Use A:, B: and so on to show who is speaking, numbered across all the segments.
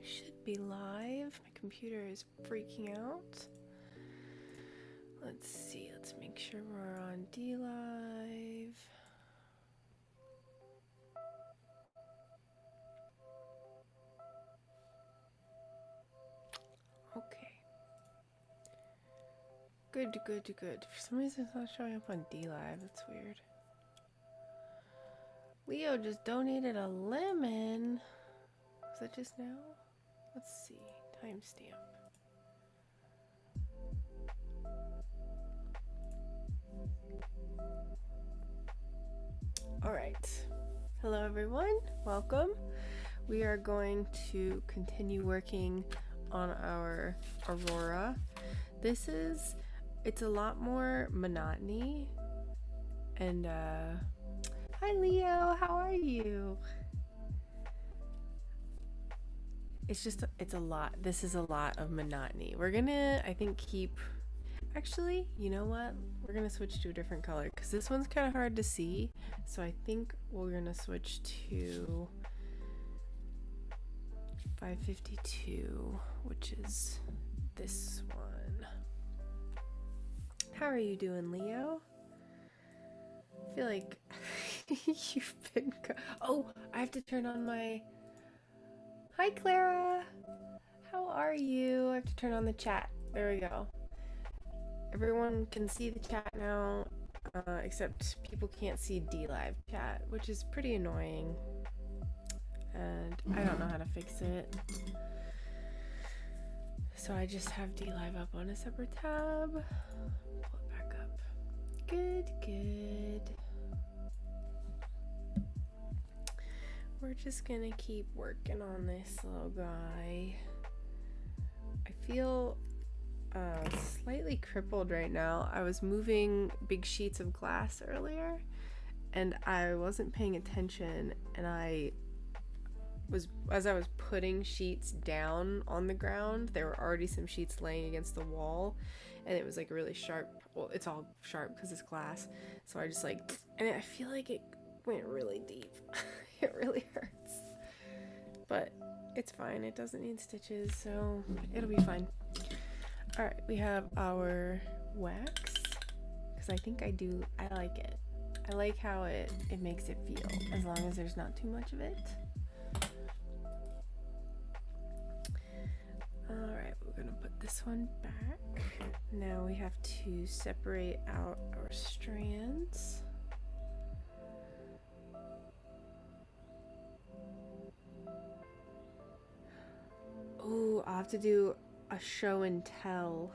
A: should be live. My computer is freaking out. Let's see, let's make sure we're on DLive. Okay. Good. For some reason it's not showing up on DLive, that's weird. Leo just donated a lemon. Was that just now? Let's see, timestamp. All right. Hello everyone, welcome. We are going to continue working on our aurora. It's a lot more monotony. And hi Leo, how are you? It's a lot. This is a lot of monotony. We're gonna, I think, actually, you know what? We're gonna switch to a different color because this one's kind of hard to see. So I think we're gonna switch to 552, which is this one. How are you doing, Leo? I feel like you've been oh, I have to turn on my... Hi, Clara. How are you? I have to turn on the chat. There we go. Everyone can see the chat now, except people can't see DLive chat, which is pretty annoying. And I don't know how to fix it. So I just have DLive up on a separate tab. Pull it back up. Good. We're just gonna keep working on this little guy. I feel slightly crippled right now. I was moving big sheets of glass earlier and I wasn't paying attention, and as I was putting sheets down on the ground, there were already some sheets laying against the wall, and it was like really sharp. Well, it's all sharp because it's glass, so I just and I feel like it went really deep. It really hurts, but it's fine. It doesn't need stitches, so it'll be fine. All right, we have our wax because I think I like it. I like how it makes it feel, as long as there's not too much of it. All right, we're gonna put this one back. Now we have to separate out our strands. Oh, I'll have to do a show and tell.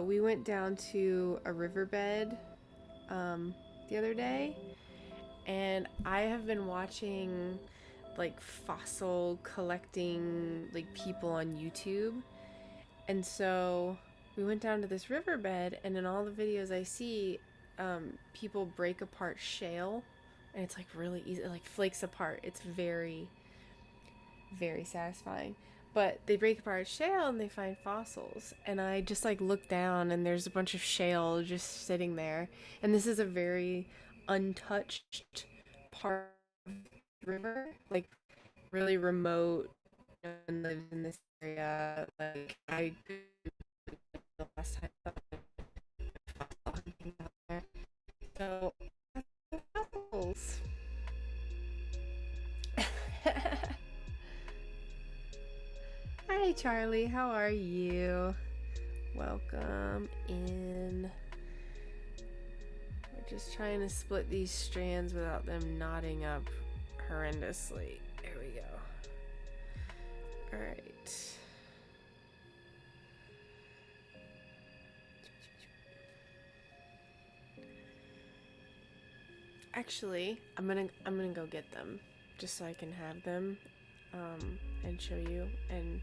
A: We went down to a riverbed the other day, and I have been watching like fossil collecting people on YouTube, and so we went down to this riverbed, and in all the videos I see, people break apart shale, and it's like really easy, it like flakes apart. It's very, very satisfying. But they break apart shale and they find fossils, and I just look down and there's a bunch of shale just sitting there, and this is a very untouched part of the river, really remote, and live in this area. I the last time hunting out there, so fossils. Hi Charlie, how are you? Welcome in. We're just trying to split these strands without them knotting up horrendously. There we go. Alright. Actually, I'm gonna go get them just so I can have them and show you and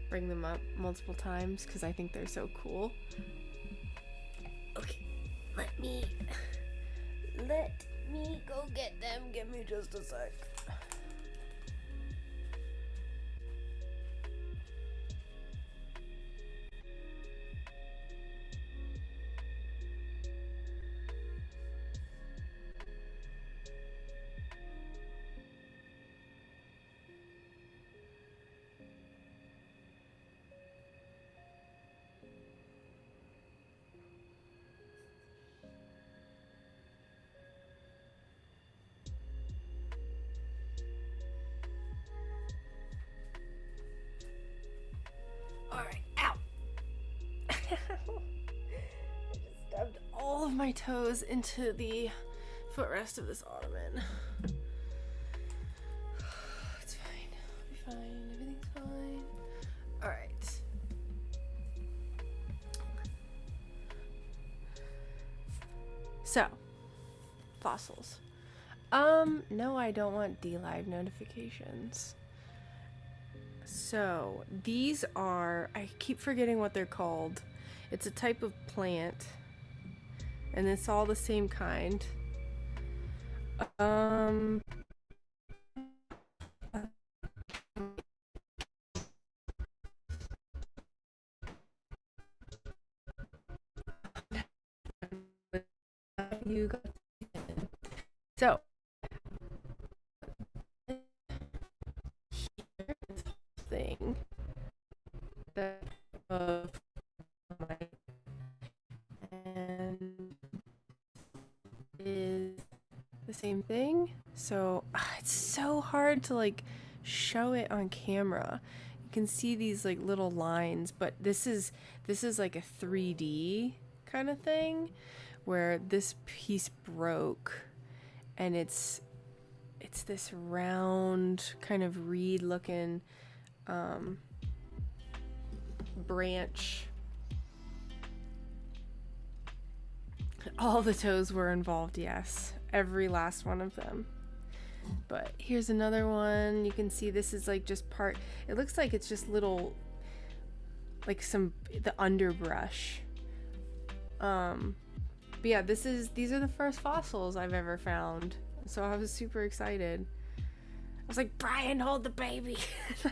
A: bring them up multiple times because I think they're so cool. Okay, let me go get them. Give me just a sec. of my toes into the footrest of this ottoman. It's fine. I'll be fine. Everything's fine. Alright. So, fossils. No, I don't want D-Live notifications. So, these are, I keep forgetting what they're called. It's a type of plant, and it's all the same kind. You got so here's the thing that of my and is the same thing. So it's so hard to like show it on camera. You can see these like little lines, but this is like a 3D kind of thing where this piece broke, and it's this round kind of reed looking branch. All the toes were involved, yes, every last one of them. But here's another one. You can see this is like just part, it looks like it's just little, like the underbrush. But yeah, these are the first fossils I've ever found. So I was super excited. I was like, Brian, hold the baby.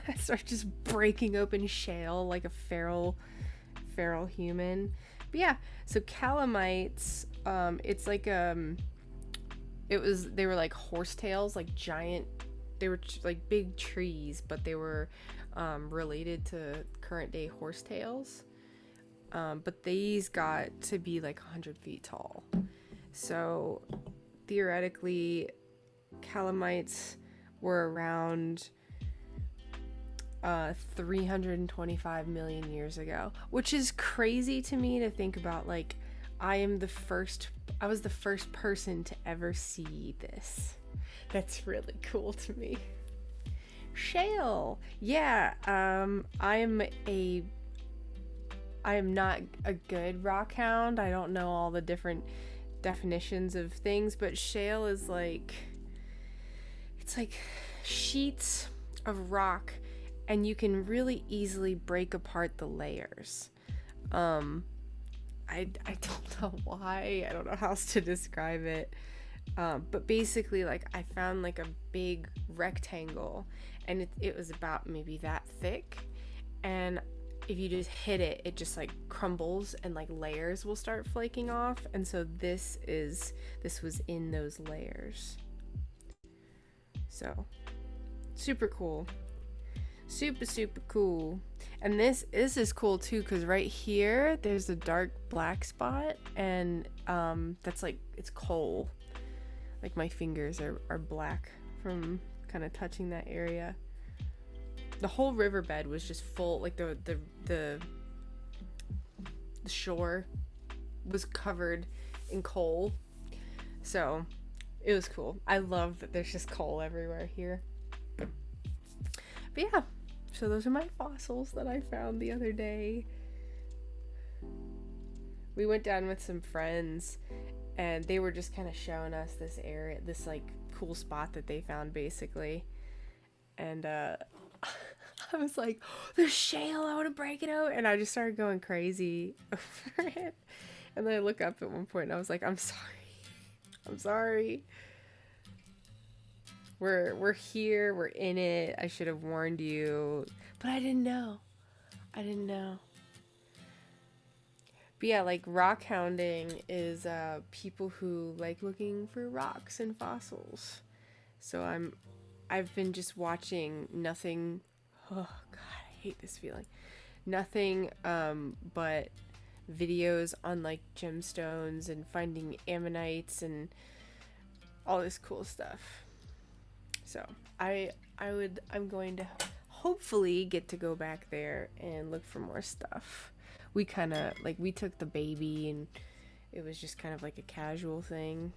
A: I start just breaking open shale like a feral human. But yeah, so calamites, it's like they were like horsetails, like giant, they were like big trees, but they were related to current day horsetails. But these got to be like 100 feet tall. So theoretically, calamites were around 325 million years ago, which is crazy to me to think about. Like, I was the first person to ever see this. That's really cool to me. Shale. Yeah, I am not a good rock hound. I don't know all the different definitions of things, but shale is like, it's like sheets of rock, and you can really easily break apart the layers. I don't know why. I don't know how else to describe it. But basically, like, I found like a big rectangle, and it was about maybe that thick, and if you just hit it, it just like crumbles and like layers will start flaking off. And so this was in those layers. So super cool. Super cool. And this is cool too, because right here there's a dark black spot, and that's like, it's coal. Like my fingers are black from kind of touching that area. The whole riverbed was just full, like the shore was covered in coal. So it was cool. I love that there's just coal everywhere here. But yeah, so those are my fossils that I found the other day. We went down with some friends, and they were just kind of showing us this area, this like cool spot that they found basically. And I was like, there's shale, I want to break it out. And I just started going crazy over it. And then I look up at one point and I was like, I'm sorry. We're here, we're in it. I should have warned you. But I didn't know. But yeah, like rock hounding is people who like looking for rocks and fossils. So I've been just watching nothing. Oh god, I hate this feeling. Nothing but videos on like gemstones and finding ammonites and all this cool stuff. So I'm going to hopefully get to go back there and look for more stuff. We kind of like, we took the baby and it was just kind of like a casual thing.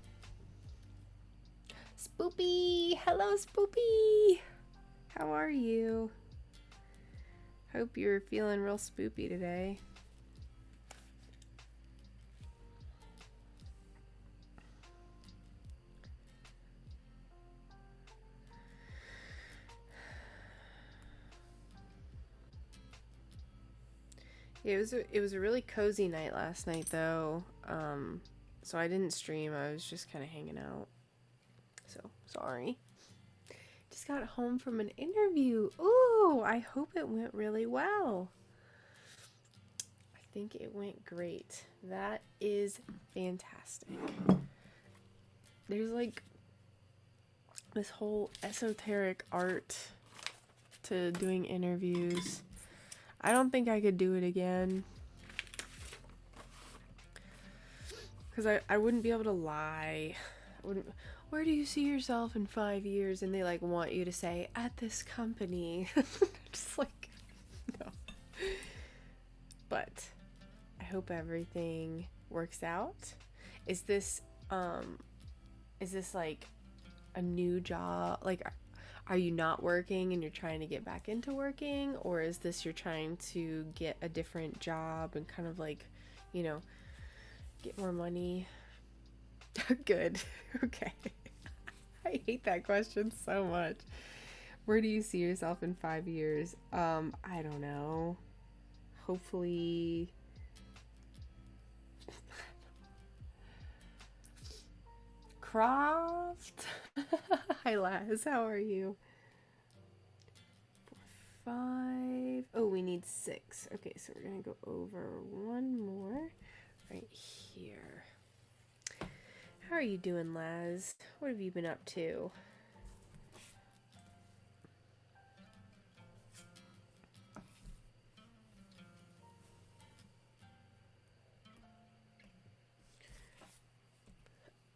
A: Spoopy! Hello, Spoopy! How are you? Hope you're feeling real spoopy today. It was a really cozy night last night though. So I didn't stream. I was just kind of hanging out. So, sorry. Just got home from an interview. Ooh, I hope it went really well. I think it went great. That is fantastic. There's like this whole esoteric art to doing interviews. I don't think I could do it again. Because I wouldn't be able to lie. I wouldn't. Where do you see yourself in 5 years? And they like want you to say, at this company. Just like, no. But I hope everything works out. Is this like a new job? Like, are you not working and you're trying to get back into working? Or is this you're trying to get a different job and kind of like, you know, get more money? Good. Okay. I hate that question so much. Where do you see yourself in 5 years? I don't know. Hopefully... Croft? Hi, Laz. How are you? 4, 5... Oh, we need 6. Okay, so we're gonna go over one more right here. How are you doing, Laz? What have you been up to?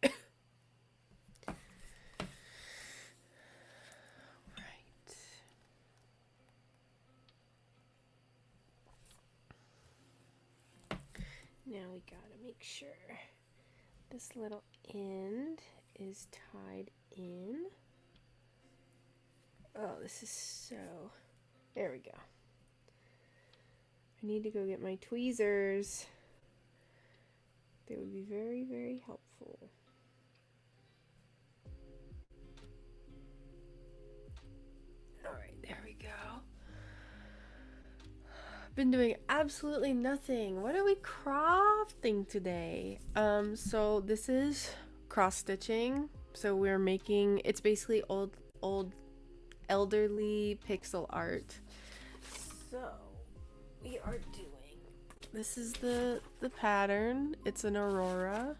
A: Right. Now we gotta make sure this little end is tied in. Oh, this is so... There we go. I need to go get my tweezers. They would be very, very helpful. Alright, there we go. Been doing absolutely nothing. What are we crafting today? So this is cross stitching. So we're making, it's basically old elderly pixel art. So we are doing, this is the pattern. It's an aurora,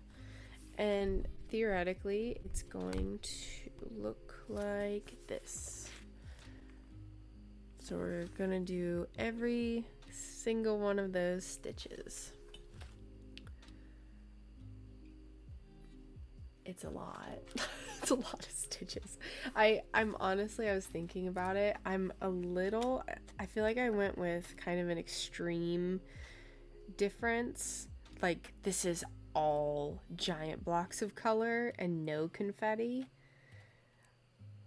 A: and theoretically it's going to look like this. So we're gonna do every single one of those stitches. It's a lot. It's a lot of stitches. I'm honestly, I was thinking about it. I feel like I went with kind of an extreme difference. Like, this is all giant blocks of color and no confetti.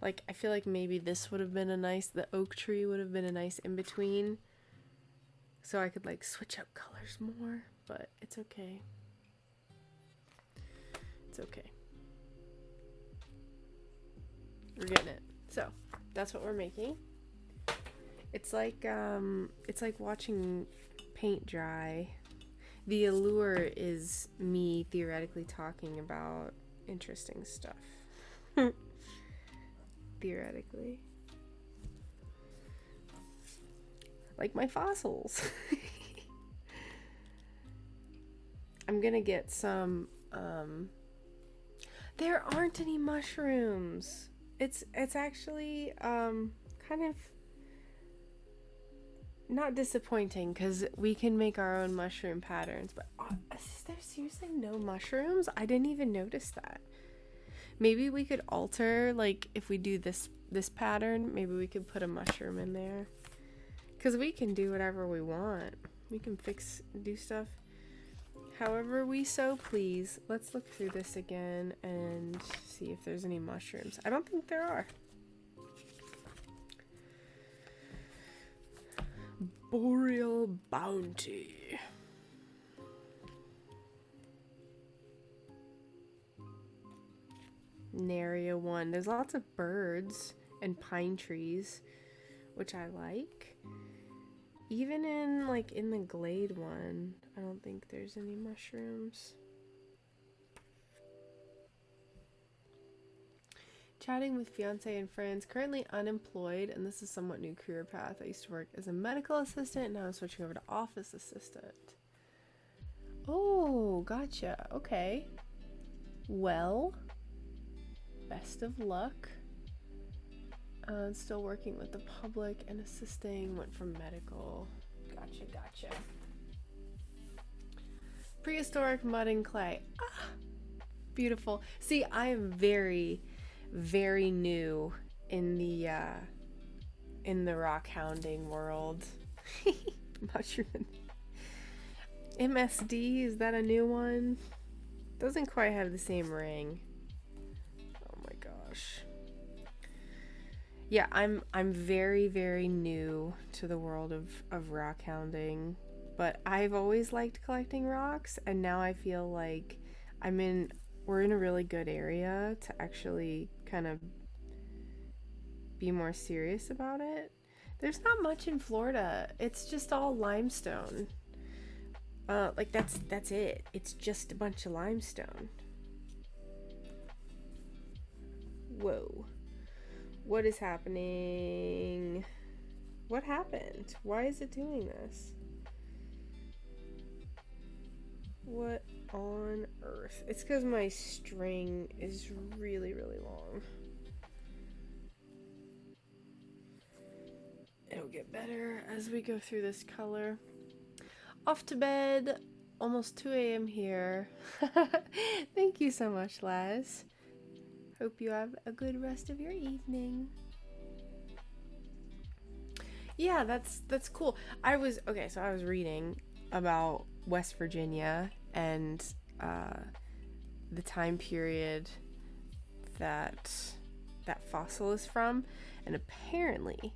A: Like, I feel like maybe this would have been the oak tree would have been a nice in-between. So I could, like, switch up colors more, but it's okay. It's okay. We're getting it. So, that's what we're making. It's like watching paint dry. The allure is me theoretically talking about interesting stuff. Theoretically. Like my fossils. I'm gonna get some, there aren't any mushrooms. It's actually, kind of not disappointing because we can make our own mushroom patterns, but is there seriously no mushrooms? I didn't even notice that. Maybe we could alter, like, if we do this pattern, maybe we could put a mushroom in there. Because we can do whatever we want. We can do stuff however we so please. Let's look through this again and see if there's any mushrooms. I don't think there are. Boreal Bounty. Narea 1. There's lots of birds and pine trees, which I like. Even in in the glade one, I don't think there's any mushrooms. Chatting with fiance and friends, currently unemployed, and this is somewhat new career path. I used to work as a medical assistant, and now I'm switching over to office assistant. Oh, gotcha. Okay. Well, best of luck. Still working with the public and assisting, went from medical. Gotcha. Prehistoric mud and clay. Ah, beautiful. See, I am very, very new in the rock hounding world. Mushroom. MSD, is that a new one? Doesn't quite have the same ring. Oh my gosh. Yeah, I'm very, very new to the world of rock hounding, but I've always liked collecting rocks, and now I feel like we're in a really good area to actually kind of be more serious about it. There's not much in Florida. It's just all limestone. That's it. It's just a bunch of limestone. Whoa. What is happening? What happened? Why is it doing this? What on earth? It's because my string is really, really long. It'll get better as we go through this color. Off to bed. Almost 2 a.m. here. Thank you so much, Laz. Hope you have a good rest of your evening. Yeah, that's cool. I was reading about West Virginia and the time period that fossil is from, and apparently,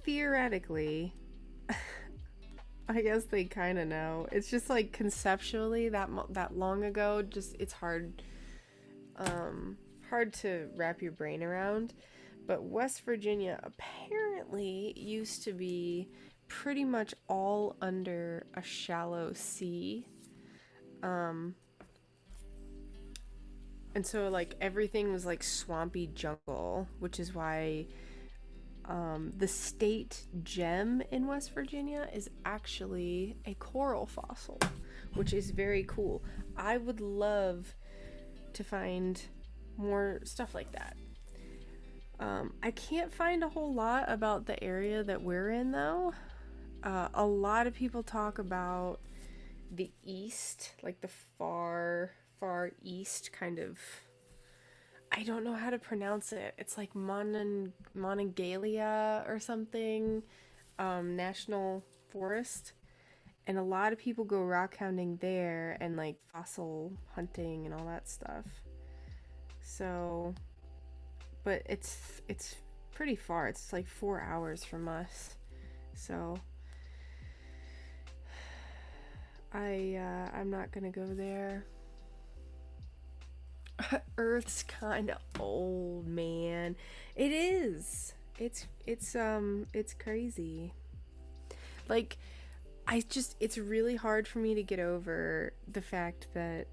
A: theoretically, I guess they kind of know. It's just like conceptually that long ago. Just it's hard to wrap your brain around. But West Virginia apparently used to be pretty much all under a shallow sea. And so like everything was like swampy jungle, which is why the state gem in West Virginia is actually a coral fossil, which is very cool. I would love to find more stuff like that. I can't find a whole lot about the area that we're in though. A lot of people talk about the east, like the far east kind of. I don't know how to pronounce it. It's like Monongalia or something, national forest. And a lot of people go rock hounding there and like fossil hunting and all that stuff. So, but it's pretty far. It's like 4 hours from us. So, I'm not gonna go there. Earth's kind of old, man. It is. It's crazy. Like, it's really hard for me to get over the fact that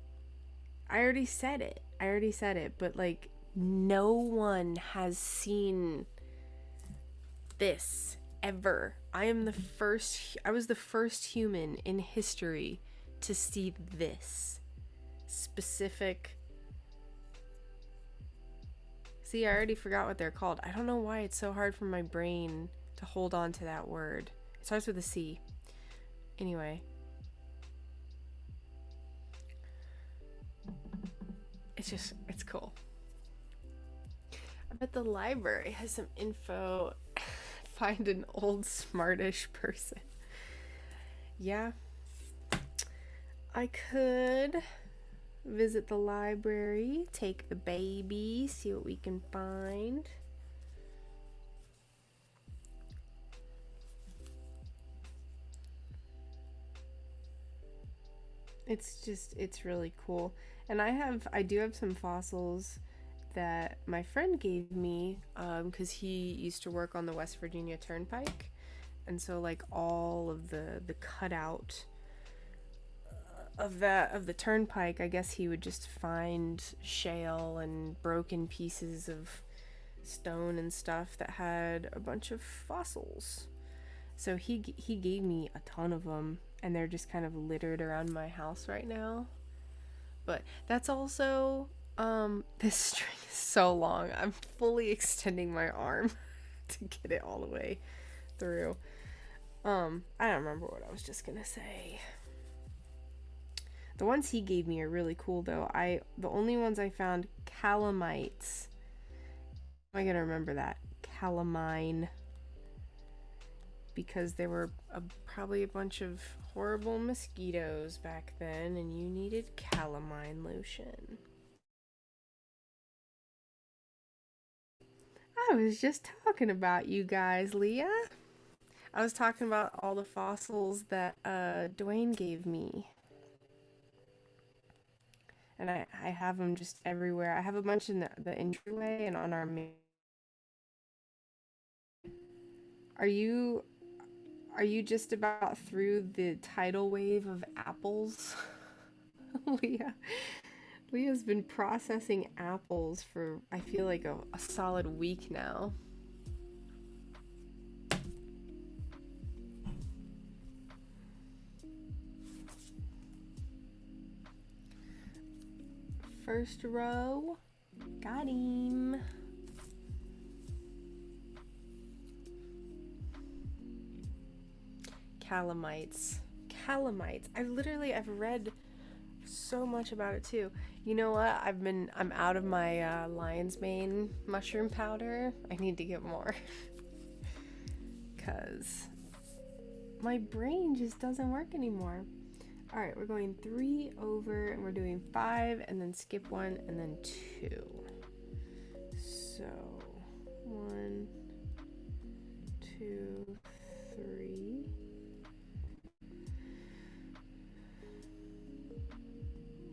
A: I already said it, but like no one has seen this ever. I was the first human in history to see this specific. See, I already forgot what they're called. I don't know why it's so hard for my brain to hold on to that word. It starts with a C. Anyway. It's cool. I bet the library has some info. Find an old smartish person. Yeah. I could visit the library, take the baby, see what we can find. It's really cool. And I do have some fossils that my friend gave me because he used to work on the West Virginia Turnpike. And so like all of the cutout of the turnpike, I guess he would just find shale and broken pieces of stone and stuff that had a bunch of fossils. So he gave me a ton of them, and they're just kind of littered around my house right now. But that's also this string is so long. I'm fully extending my arm to get it all the way through. I don't remember what I was just gonna say. The ones he gave me are really cool though. The only ones I found calamites. Am I gonna remember that? Calamine. Because there were probably a bunch of horrible mosquitoes back then, and you needed calamine lotion. I was just talking about you guys, Leah. I was talking about all the fossils that Dwayne gave me. And I have them just everywhere. I have a bunch in the entryway and on our main. Are you just about through the tidal wave of apples? Leah. Leah's been processing apples for I feel like a solid week now. First row. Got him. Calamites. Calamites. I've read so much about it too. You know what? I'm out of my lion's mane mushroom powder. I need to get more. Cause my brain just doesn't work anymore. Alright, we're going 3 over and we're doing 5 and then skip 1 and then 2. So 1, 2, 3.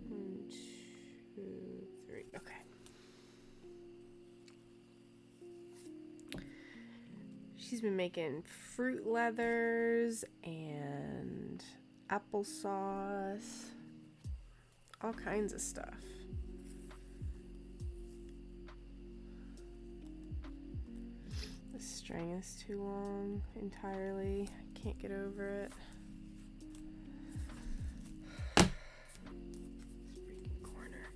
A: 1, 2, 3. Okay. She's been making fruit leathers and applesauce, all kinds of stuff. The string is too long entirely. I can't get over it. This freaking corner.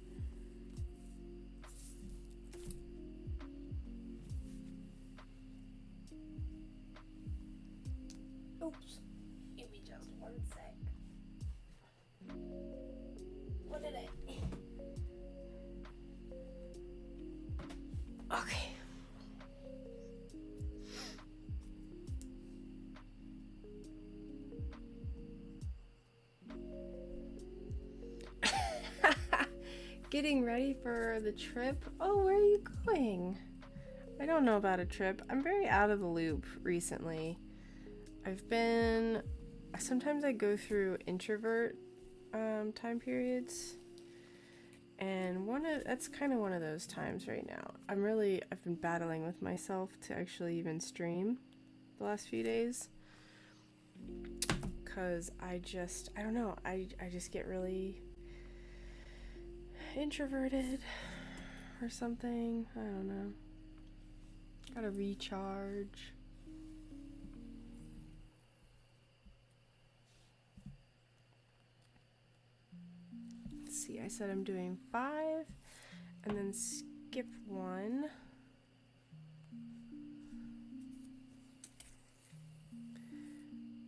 A: Oops. Give me just 1 sec. What did I... Okay. Getting ready for the trip? Oh, where are you going? I don't know about a trip. I'm very out of the loop recently. Sometimes I go through introvert time periods, and that's kind of one of those times right now. I've been battling with myself to actually even stream the last few days, because I don't know, I just get really introverted or something. I don't know. Gotta recharge. Let's see, I said I'm doing 5 and then skip 1.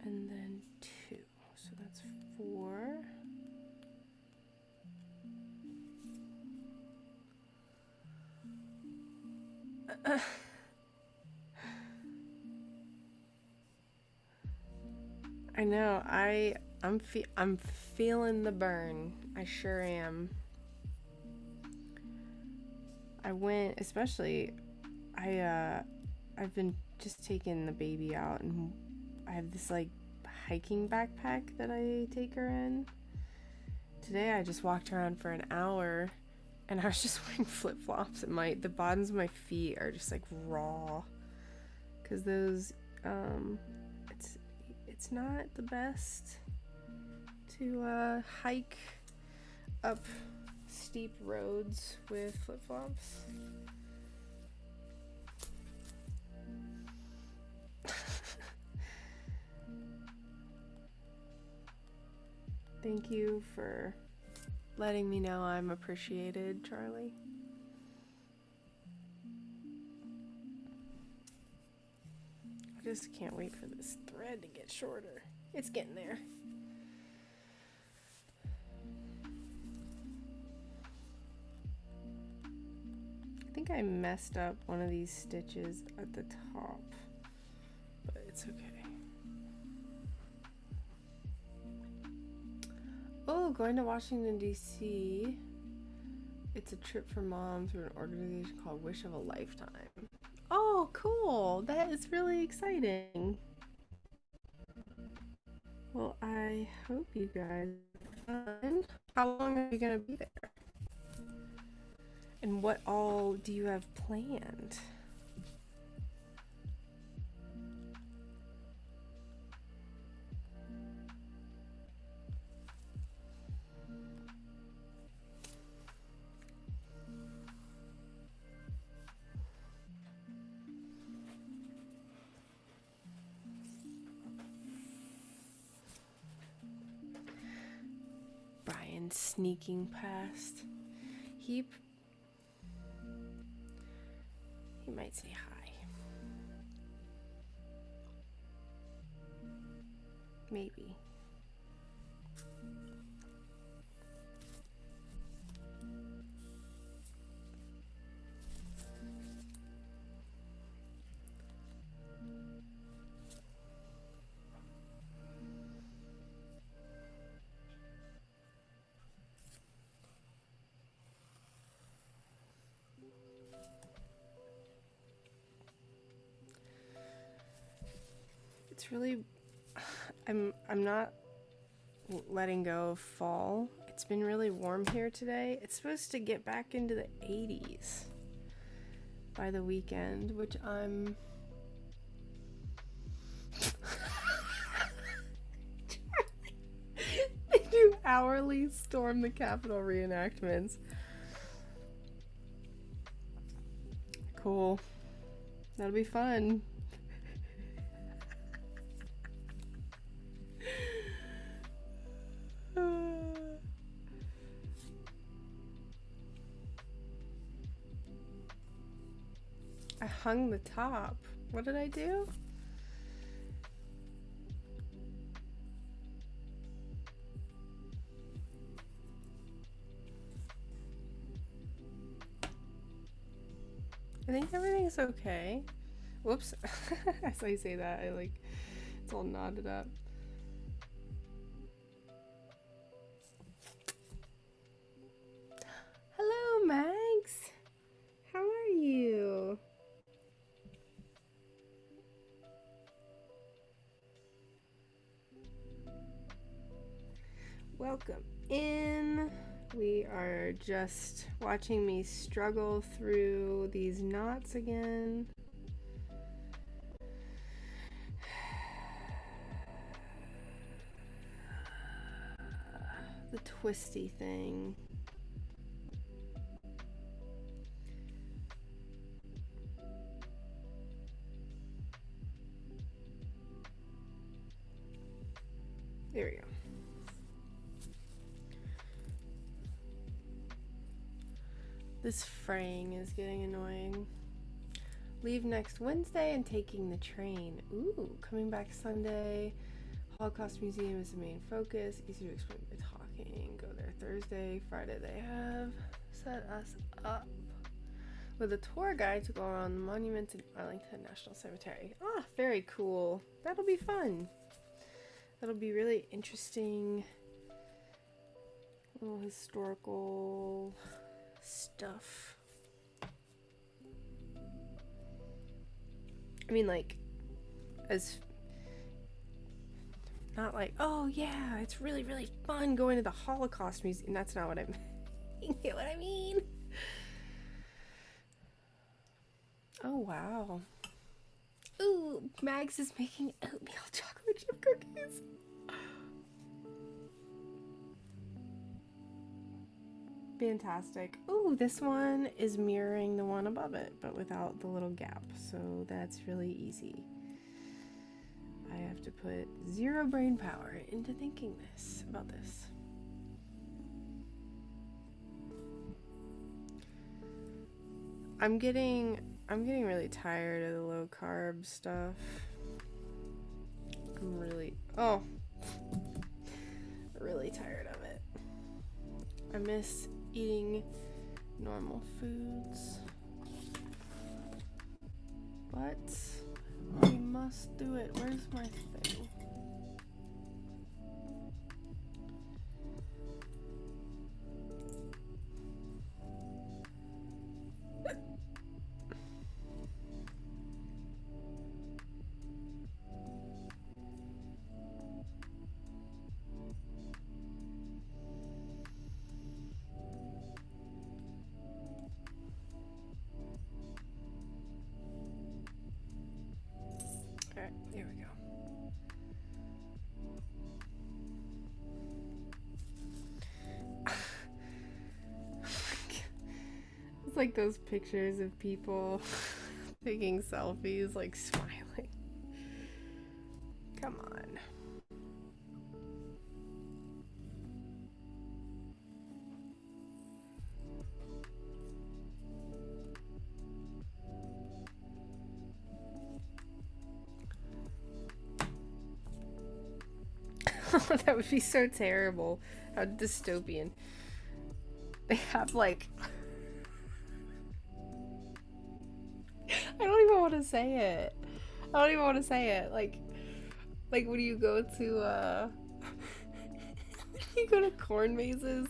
A: And then 2. So that's 4. I know, I'm feeling the burn. I sure am. I went, especially I've been just taking the baby out, and I have this like hiking backpack that I take her in. Today I just walked around for an hour and I was just wearing flip-flops, and the bottoms of my feet are just like raw, because those it's not the best to hike up steep roads with flip-flops. Thank you for letting me know I'm appreciated, Charlie. I just can't wait for this thread to get shorter. It's getting there. I think I messed up one of these stitches at the top, but it's okay. Oh, going to Washington, D.C. It's a trip for mom through an organization called Wish of a Lifetime. Oh, cool. That is really exciting. Well, I hope you guys have fun. How long are you going to be there? And what all do you have planned? Brian sneaking past. He might say hi. Maybe. It's really, I'm not letting go of fall. It's been really warm here today. It's supposed to get back into the 80s by the weekend, which I'm they do hourly storm the Capitol reenactments. Cool. That'll be fun. I hung the top. What did I do? I think everything's okay. Whoops. As I say that, it's all knotted up. Hello, Max. How are you? Welcome in. We are just watching me struggle through these knots again. The twisty thing. There we go. This fraying is getting annoying. Leave next Wednesday and taking the train. Ooh, coming back Sunday. Holocaust Museum is the main focus. Easy to explain by talking. Go there Thursday. Friday they have set us up with a tour guide to go around the monuments in Arlington National Cemetery. Ah, very cool. That'll be fun. That'll be really interesting. Little historical stuff. I mean, like, as not like, oh yeah, it's really, really fun going to the Holocaust Museum. That's not what I mean. You get what I mean? Oh, wow. Ooh, Mags is making oatmeal chocolate chip cookies. Fantastic. Ooh, this one is mirroring the one above it, but without the little gap. So that's really easy. I have to put 0 brain power into thinking about this. I'm getting really tired of the low carb stuff. I'm really really tired of it. I miss eating normal foods. But we must do it. Where's my thing? Alright, here we go. It's like those pictures of people taking selfies, like smiling. Come on. That would be so terrible. How dystopian. They have like I don't even want to say it. I don't even want to say it. Like when you go to you go to corn mazes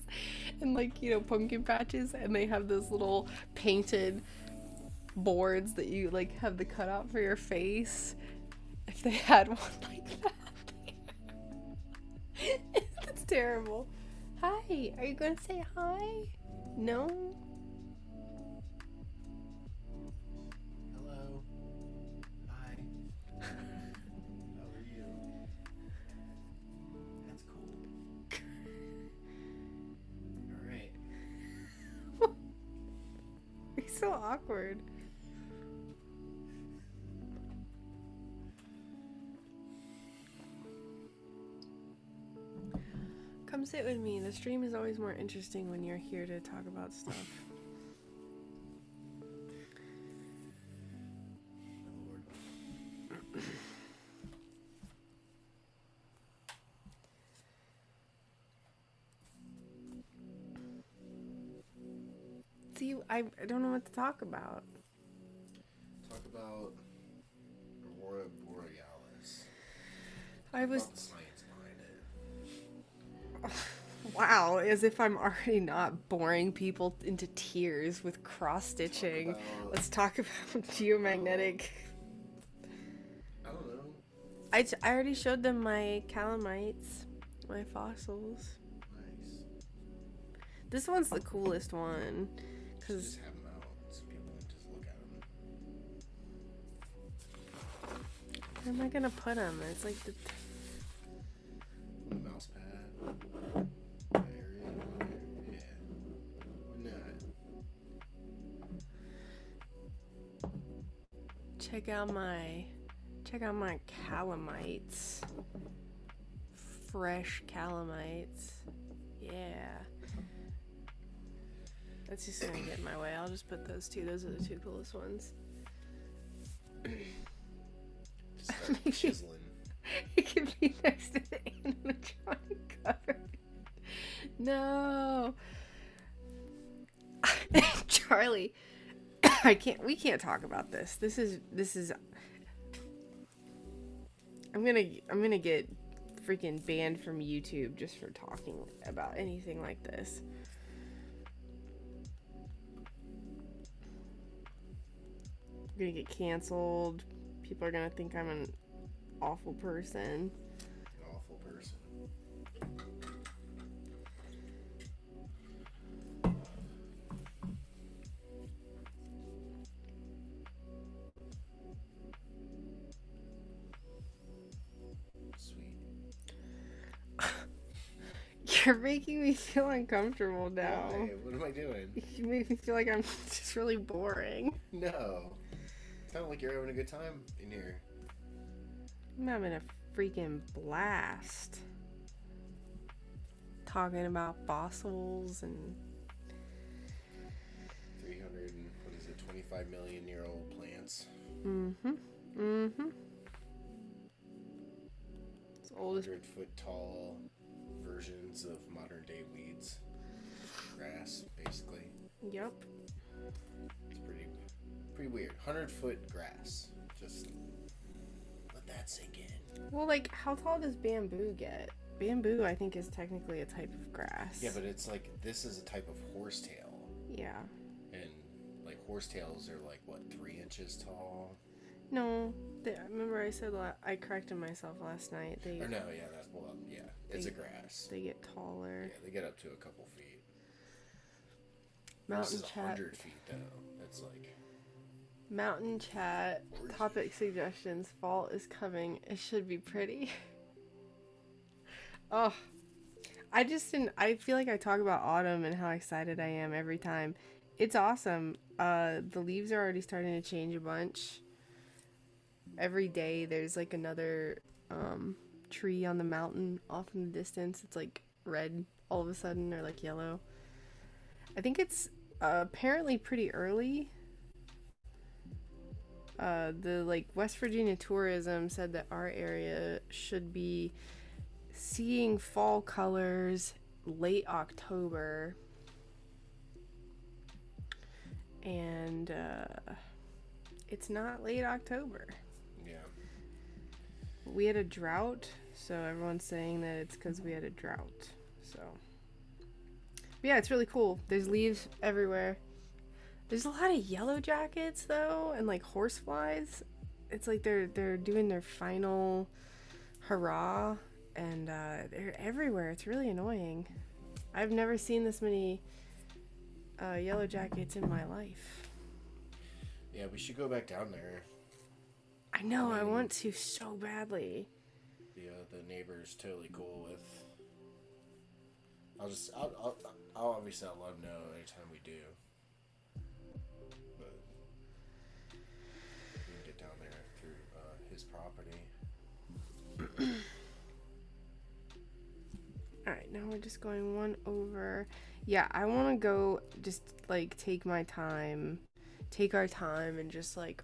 A: and like, you know, pumpkin patches, and they have those little painted boards that you like have the cutout for your face. If they had one like that. That's terrible. Hi, are you gonna say hi? No?
B: Hello. Hi. How are you? That's cool. Alright.
A: He's so awkward. Come sit with me. The stream is always more interesting when you're here to talk about stuff.
B: My lord.
A: See, I don't know what to talk about.
B: Talk about aurora borealis.
A: I was...
B: About the science behind it.
A: Wow, as if I'm already not boring people into tears with cross-stitching. Let's talk about geomagnetic...
B: I don't know.
A: I already showed them my calamites, my fossils.
B: Nice.
A: This one's the coolest one,
B: Just
A: because...
B: have them out so people can just look at them.
A: Where am I gonna put them? It's like the...
B: Mouse pad. Area. Yeah. Why not?
A: Check out my calamites. Fresh calamites. Yeah. That's just gonna get in my way. I'll just put those two. Those are the two coolest ones.
B: Just start chiseling.
A: It could be next to the animatronic cover. No. Charlie, we can't talk about this. This is I'm gonna get freaking banned from YouTube just for talking about anything like this. I'm gonna get canceled. People are gonna think I'm an awful person.
B: Awful person. Sweet.
A: You're making me feel uncomfortable now.
B: Why? What am I doing?
A: You make me feel like I'm just really boring.
B: No. Sound like you're having a good time in here.
A: I'm having a freaking blast. Talking about fossils and
B: 300 and what is it, 25 million year old plants.
A: It's old as
B: 100-foot tall versions of modern day weeds. Grass, basically.
A: Yep.
B: It's pretty weird. 100-foot grass. Just let that sink in.
A: Well, like, how tall does bamboo get? Bamboo, I think, is technically a type of grass.
B: Yeah, but it's like, this is a type of horsetail.
A: Yeah.
B: And, like, horsetails are, like, what, 3 inches tall?
A: No. Remember I said I corrected myself last night.
B: Or no, yeah, that's, well, yeah. It's a grass.
A: They get taller.
B: Yeah, they get up to a couple feet.
A: Mountain
B: this is
A: chat.
B: 100 feet, though. That's like...
A: Mountain chat. Topic suggestions. Fall is coming. It should be pretty. Oh, I feel like I talk about autumn and how excited I am every time. It's awesome. The leaves are already starting to change a bunch. Every day there's like another tree on the mountain off in the distance. It's like red all of a sudden, or like yellow. I think it's apparently pretty early. The like West Virginia tourism said that our area should be seeing fall colors late October, and it's not late October.
B: Yeah.
A: We had a drought, so everyone's saying that it's because we had a drought. So but yeah, it's really cool. There's leaves everywhere. There's a lot of yellow jackets though, and like horseflies. It's like they're doing their final hurrah. And they're everywhere. It's really annoying. I've never seen this many yellow jackets in my life.
B: Yeah, we should go back down there.
A: I know, I want to so badly.
B: The neighbor's totally cool with. I'll obviously I'll let him know anytime we do. But we can get down there through his property.
A: Alright, now we're just going one over. Yeah, I want to go just, like, take our time, and just, like,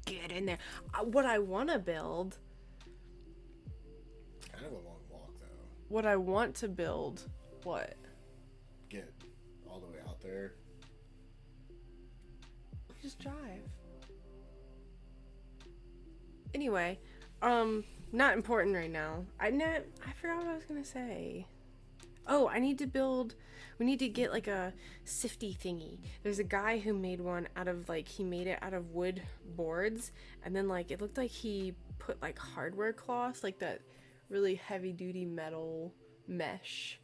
A: get in there. What I want to build...
B: Kind of a long walk, though.
A: What I want to build... What?
B: Get all the way out there.
A: Just drive. Anyway, not important right now. I forgot what I was gonna say. Oh, we need to get like a sifty thingy. There's a guy who made one out of he made it out of wood boards, and then like it looked like he put like hardware cloth, like that really heavy duty metal mesh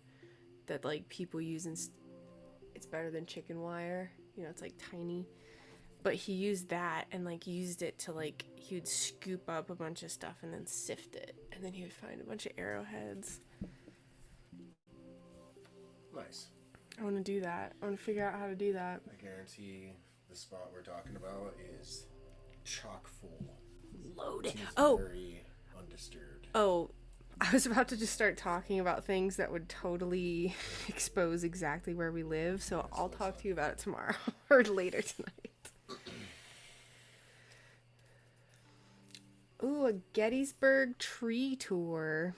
A: that like people use, and it's better than chicken wire. You know, it's like tiny. But he used that and like used it to like, he would scoop up a bunch of stuff and then sift it, and then he would find a bunch of arrowheads.
B: Nice.
A: I want to do that. I want to figure out how to do that.
B: I guarantee the spot we're talking about is chock full.
A: Loaded.
B: Seems
A: Oh.
B: very undisturbed.
A: Oh, I was about to just start talking about things that would totally expose exactly where we live, so
B: That's
A: I'll
B: what's
A: talk
B: up.
A: to you about it tomorrow or later tonight. Ooh, a Gettysburg tree tour.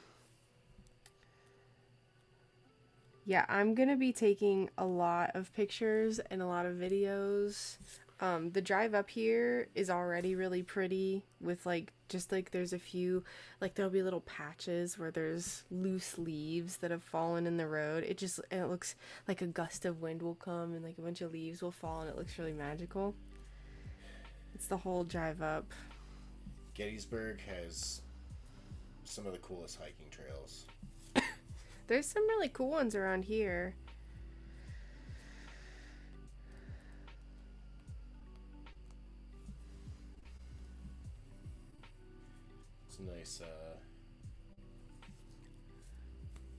A: Yeah, I'm gonna be taking a lot of pictures and a lot of videos. The drive up here is already really pretty with like just like there's a few like there'll be little patches where there's loose leaves that have fallen in the road. And it looks like a gust of wind will come and like a bunch of leaves will fall and it looks really magical. It's the whole drive up.
B: Gettysburg has some of the coolest hiking trails.
A: There's some really cool ones around here.
B: It's nice.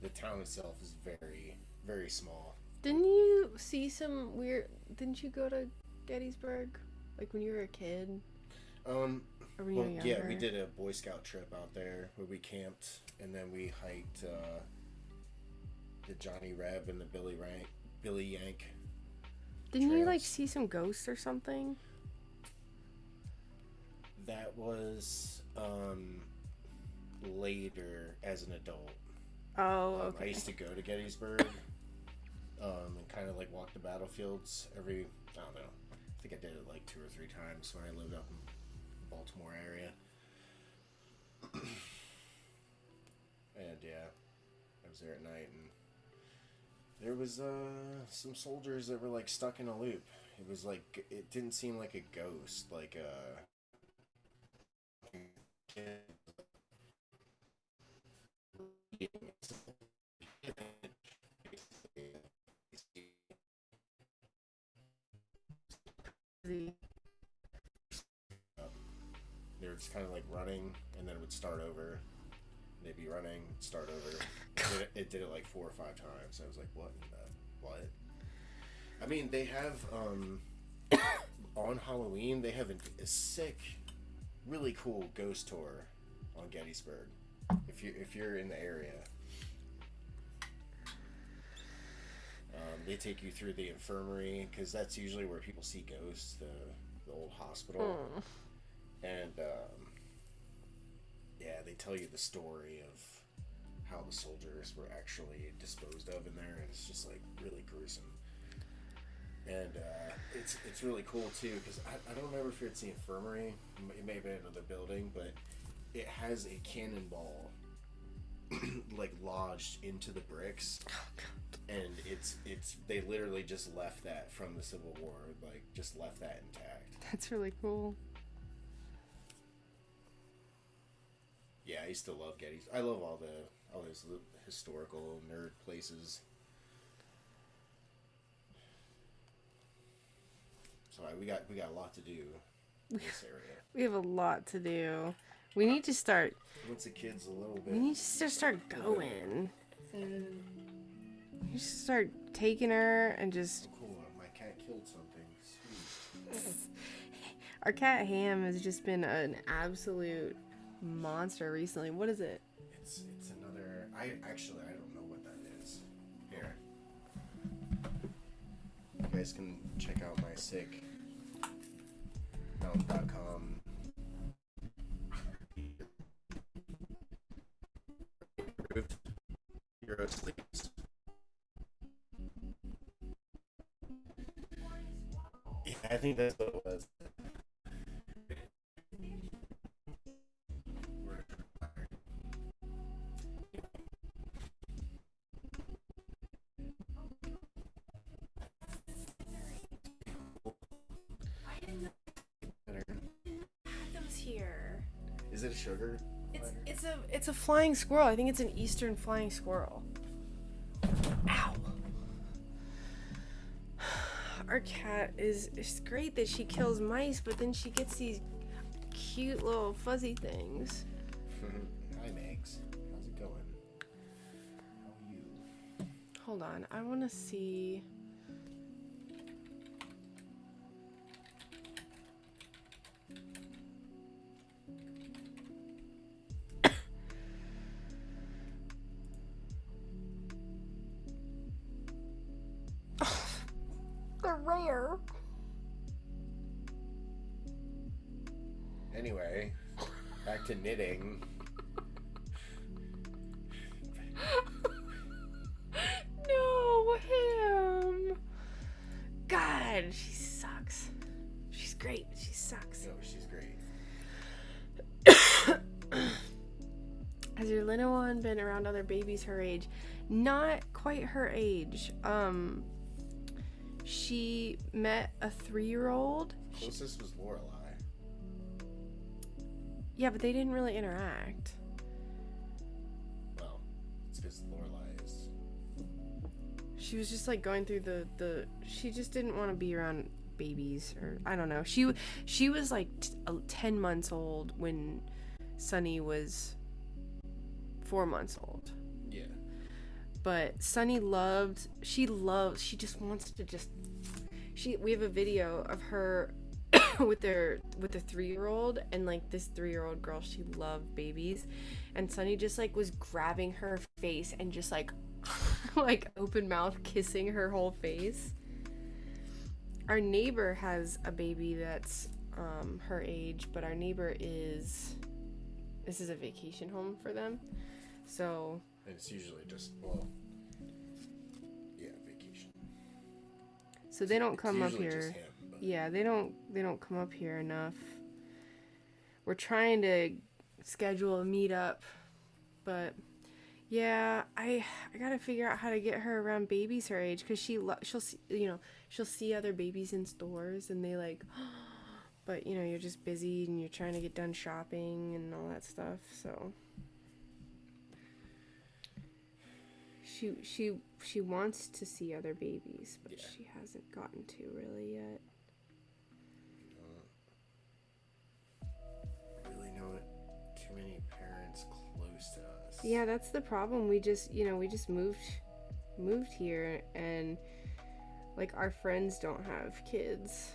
B: The town itself is very, very small.
A: Didn't you see some weird? Didn't you go to Gettysburg like when you were a kid? Or when you were younger?
B: Yeah, we did a Boy Scout trip out there where we camped and then we hiked the Johnny Reb and the Billy Yank.
A: Didn't
B: trails.
A: you like see some ghosts or something?
B: That was later as an adult.
A: Oh, okay.
B: I used to go to Gettysburg and kind of like walk the battlefields I don't know. I think I did it like 2 or 3 times when I lived up in the Baltimore area. And yeah, I was there at night and there was some soldiers that were like stuck in a loop. It was like, it didn't seem like a ghost, like they were just kind of like running and then it would start over. They'd be running, start over. It did it like 4 or 5 times. I was like, what in the what? I mean, they have on Halloween they have a sick, really cool ghost tour on Gettysburg. If you're in the area, they take you through the infirmary because that's usually where people see ghosts, the old hospital, and yeah, they tell you the story of how the soldiers were actually disposed of in there, and it's just like really gruesome. And it's really cool too because I don't remember if it's the infirmary, it may have been another building, but it has a cannonball like lodged into the bricks, and it's they literally just left that from the Civil War, like just left that intact.
A: That's really cool.
B: Yeah, I used to love Gettysburg. I love all those historical nerd places. So we got a lot to do in this area.
A: We have a lot to do. We need to start.
B: Once the kids a little bit.
A: We need to start going. We just start taking her and just.
B: Oh, cool. My cat killed something. Sweet.
A: Our cat Ham has just been an absolute monster recently. What is it?
B: It's another. I don't know what that is. Here. You guys can check out my sick mountain.com. Hero sleeps. Yeah, I think that's what it was.
A: Adam's here.
B: Is it a sugar?
A: It's a flying squirrel. I think it's an eastern flying squirrel. Ow. Our cat it's great that she kills mice, but then she gets these cute little fuzzy things.
B: Hi, Megs. How's it going? How are you?
A: Hold on, I want to see. They're rare.
B: Anyway, back to knitting.
A: No, him. God, she sucks. great, but she sucks.
B: No, she's great.
A: Has your little one been around other babies her age? Not quite her age. She met a 3-year-old.
B: Closest was Lorelai.
A: Yeah, but they didn't really interact.
B: Well, it's because Lorelai is...
A: She was just like going through the she just didn't want to be around babies, or I don't know. She was like 10 months old when Sunny was 4 months old.
B: Yeah.
A: But Sunny she just wants to we have a video of her with a 3-year-old, and like this 3-year-old girl, she loved babies, and Sunny just like was grabbing her face and just like like open mouth kissing her whole face. Our neighbor has a baby that's her age, but our neighbor this is a vacation home for them, so
B: and it's usually just vacation.
A: So they don't come up
B: usually
A: here.
B: Just him, but...
A: Yeah, they don't come up here enough. We're trying to schedule a meetup, but yeah, I gotta figure out how to get her around babies her age, because she'll see other babies in stores and they like, but you're just busy and you're trying to get done shopping and all that stuff. So she wants to see other babies, but she hasn't gotten to really yet.
B: Really know it. Too many parents close to us.
A: Yeah, that's the problem. We just moved here, and like our friends don't have kids.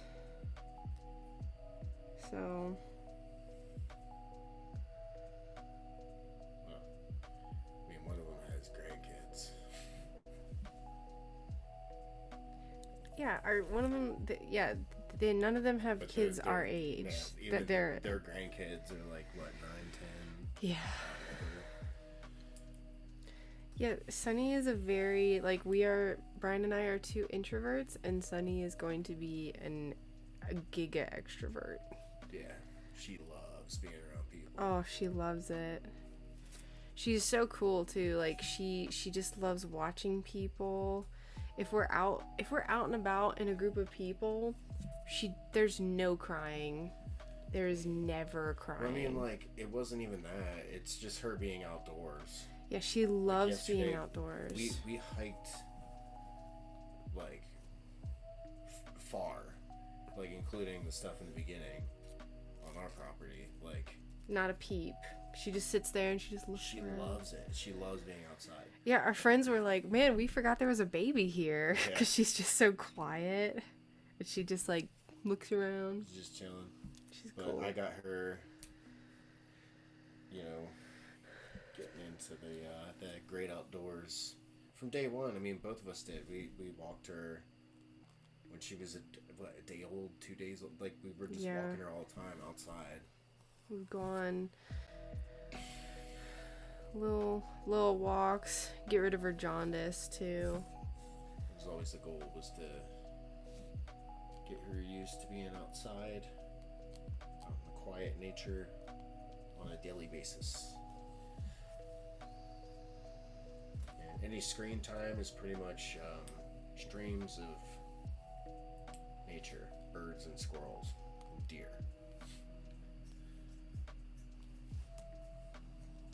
A: So
B: one of them has grandkids.
A: yeah, one of them. None of them have kids our age.
B: Yeah, their grandkids are like what, 9, 10.
A: Yeah. Yeah, Sunny is a very Brian and I are 2 introverts, and Sunny is going to be a giga extrovert.
B: Yeah, she loves being around people.
A: Oh, she loves it. She's so cool too. Like she just loves watching people. If we're out and about in a group of people, there's no crying. There's never crying.
B: I mean, like, it wasn't even that. It's just her being outdoors.
A: Yeah, she loves being outdoors.
B: We hiked like far, like including the stuff in the beginning on our property. Like,
A: not a peep. She just sits there and she just looks around.
B: She loves it. She loves being outside.
A: Yeah, our friends were like, "Man, we forgot there was a baby here," because she's just so quiet. And she just like looks around.
B: She's just chilling.
A: She's cool.
B: I got her, getting into the great outdoors from day one. I mean, both of us did. We walked her when she was a day old, 2 days old. Like, we were just walking her all the time outside.
A: We've gone little walks, get rid of her jaundice too.
B: It was always the goal, was to get her used to being outside, out in the quiet nature on a daily basis. And any screen time is pretty much streams of nature, birds and squirrels and deer.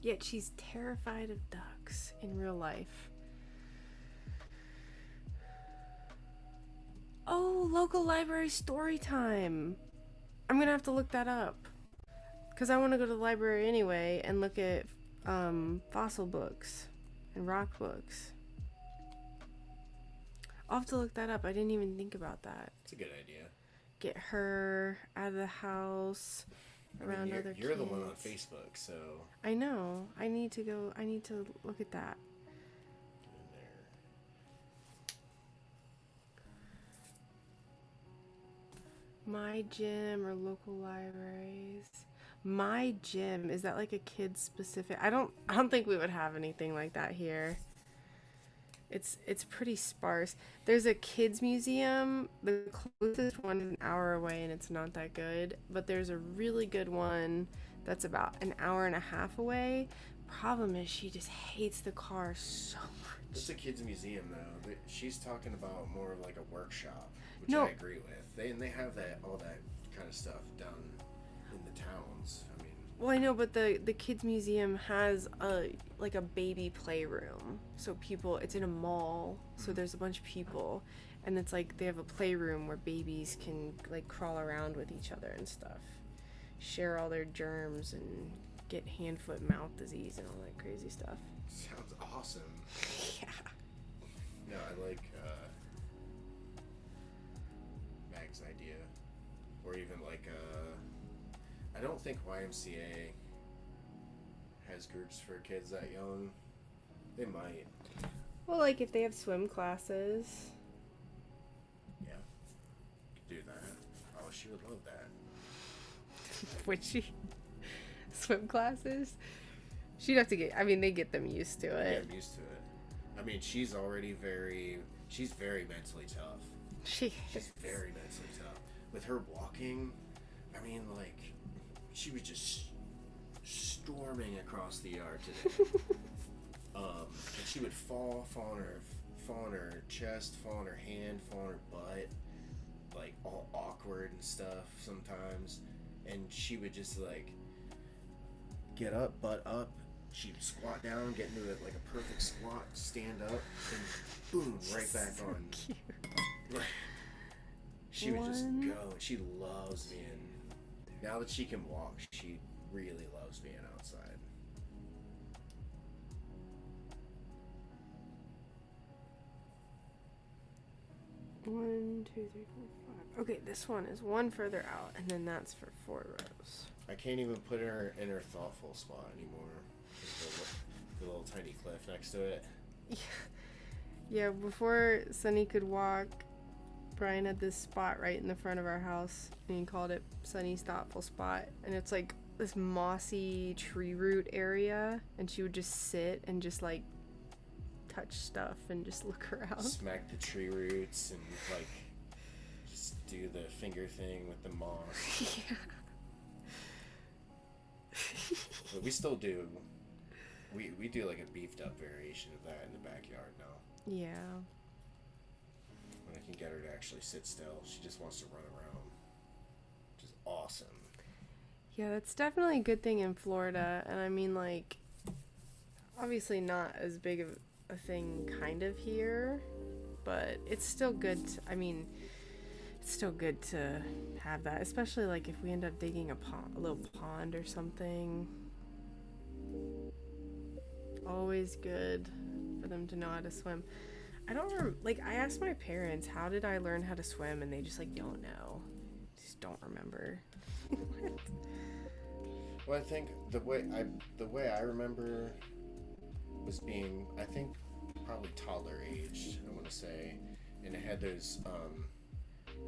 A: Yet she's terrified of ducks in real life. Oh, local library story time. I'm gonna have to look that up, because I want to go to the library anyway and look at fossil books and rock books. I'll have to look that up. I didn't even think about that.
B: It's a good idea.
A: Get her out of the house. Around other kids.
B: You're the one on Facebook, so
A: I know. I need to look at that.
B: Get in there.
A: My gym or local libraries. My gym, is that like a kid specific? I don't think we would have anything like that here. It's pretty sparse. There's a kids museum. The closest one is an hour away, and it's not that good. But there's a really good one that's about an hour and a half away. Problem is, she just hates the car so much.
B: It's a kids museum though. She's talking about more of like a workshop, which
A: No.
B: I agree with. They have that all that kind of stuff done in the towns. I mean,
A: Well, I know, but the kids museum has a baby playroom. So people, it's in a mall, so there's a bunch of people, and it's like they have a playroom where babies can like crawl around with each other and stuff, share all their germs and get hand, foot, mouth disease and all that crazy stuff.
B: sounds awesome.
A: Yeah.
B: No, I like Mag's idea, or even like I don't think YMCA has groups for kids that young. They might.
A: Well, like if they have swim classes.
B: Yeah. Could do that. Oh, she would love that.
A: Would she? Swim classes? She'd have to get, I mean, they get them used to
B: Yeah,
A: it.
B: I'm used to it. I mean, she's very mentally tough.
A: She's
B: Very mentally tough. With her walking, I mean, like, she was just storming across the yard today. And she would fall on her chest, fall on her hand, fall on her butt, like all awkward and stuff sometimes. And she would just like get up, butt up. She'd squat down, get into it like a perfect squat, stand up, and boom, right back
A: so
B: on.
A: cute.
B: Right. She would just
A: One.
B: go. She loves being. Now that she can walk, she really loves being outside.
A: One, two, three, four, five. Okay, this one is one further out, and then that's for 4 rows.
B: I can't even put her in her thoughtful spot anymore. The little tiny cliff next to it.
A: Yeah, before Sunny could walk, Brian had this spot right in the front of our house, and he called it Sunny's thoughtful spot. And it's like this mossy tree root area, and she would just sit and just like touch stuff and just look around.
B: Smack the tree roots and like just do the finger thing with the moss.
A: Yeah.
B: But we still do. We do like a beefed up variation of that in the backyard now.
A: Yeah.
B: When I can get her to actually sit still, she just wants to run around, which is awesome.
A: Yeah, that's definitely a good thing in Florida. And I mean, like, obviously not as big of a thing kind of here, but it's still good. It's still good to have that, especially like if we end up digging a little pond or something. Always good for them to know how to swim. I don't remember, like, I asked my parents, how did I learn how to swim? And they just, like, don't know. Just don't remember.
B: Well, I think the way I remember was being, I think, probably toddler aged, I want to say. And it had those,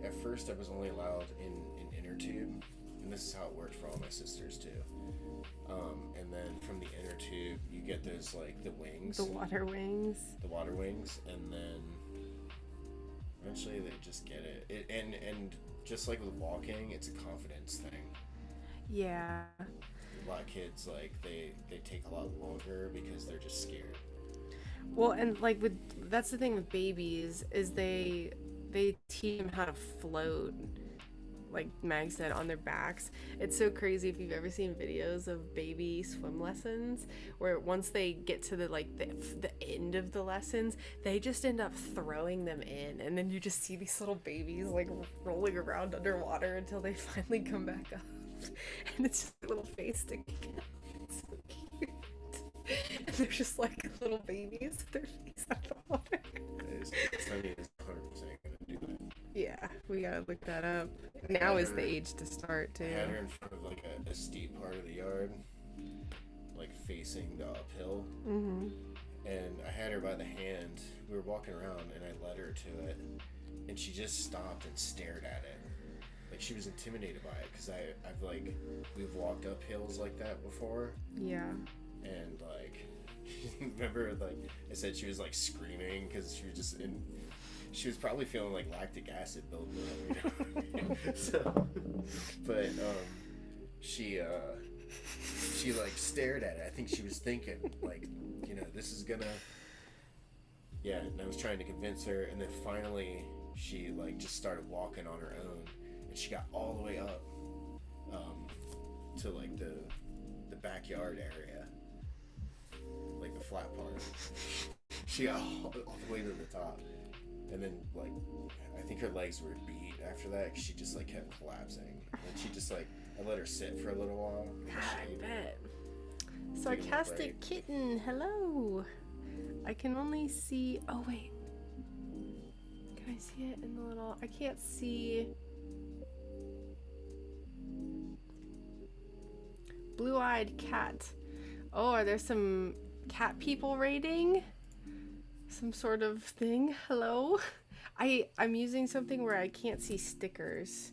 B: at first I was only allowed in inner tube. And this is how it worked for all my sisters, too. And then from the inner tube, you get those, like, the wings.
A: The water wings.
B: The water wings. And then eventually they just get it. And just like with walking, it's a confidence thing.
A: Yeah.
B: A lot of kids, like, they take a lot longer because they're just scared.
A: Well, and, like, that's the thing with babies, is they teach them how to float, like Mag said, on their backs. It's so crazy if you've ever seen videos of baby swim lessons, where once they get to the end of the lessons, they just end up throwing them in, and then you just see these little babies like rolling around underwater until they finally come back up, and it's just a little face sticking out. It's so cute. And they're just like little babies with their face out of the water.
B: Sunny is 100% gonna do that.
A: Yeah, we gotta look that up. Now is the age to start too.
B: I had her in front of like a steep part of the yard, like facing the uphill.
A: Mm-hmm.
B: And I had her by the hand. We were walking around, and I led her to it, and she just stopped and stared at it. Like she was intimidated by it, because I've like, we've walked up hills like that before,
A: Yeah.
B: and like, remember, like I said, she was like screaming because she was just in. She was probably feeling like lactic acid building up, you know? So, but she like stared at it. I think she was thinking like, you know, this is gonna. Yeah, and I was trying to convince her, and then finally she like just started walking on her own, and she got all the way up to like the backyard area, like the flat part. She got all the way to the top. And then, like, I think her legs were beat after that because she just, like, kept collapsing. And she just, like, I let her sit for a little while.
A: God, I bet. Sarcastic kitten, hello. I can only see... Oh, wait. Can I see it in the little... I can't see... Blue-eyed cat. Oh, are there some cat people rating? Some sort of thing. Hello? I'm using something where I can't see stickers.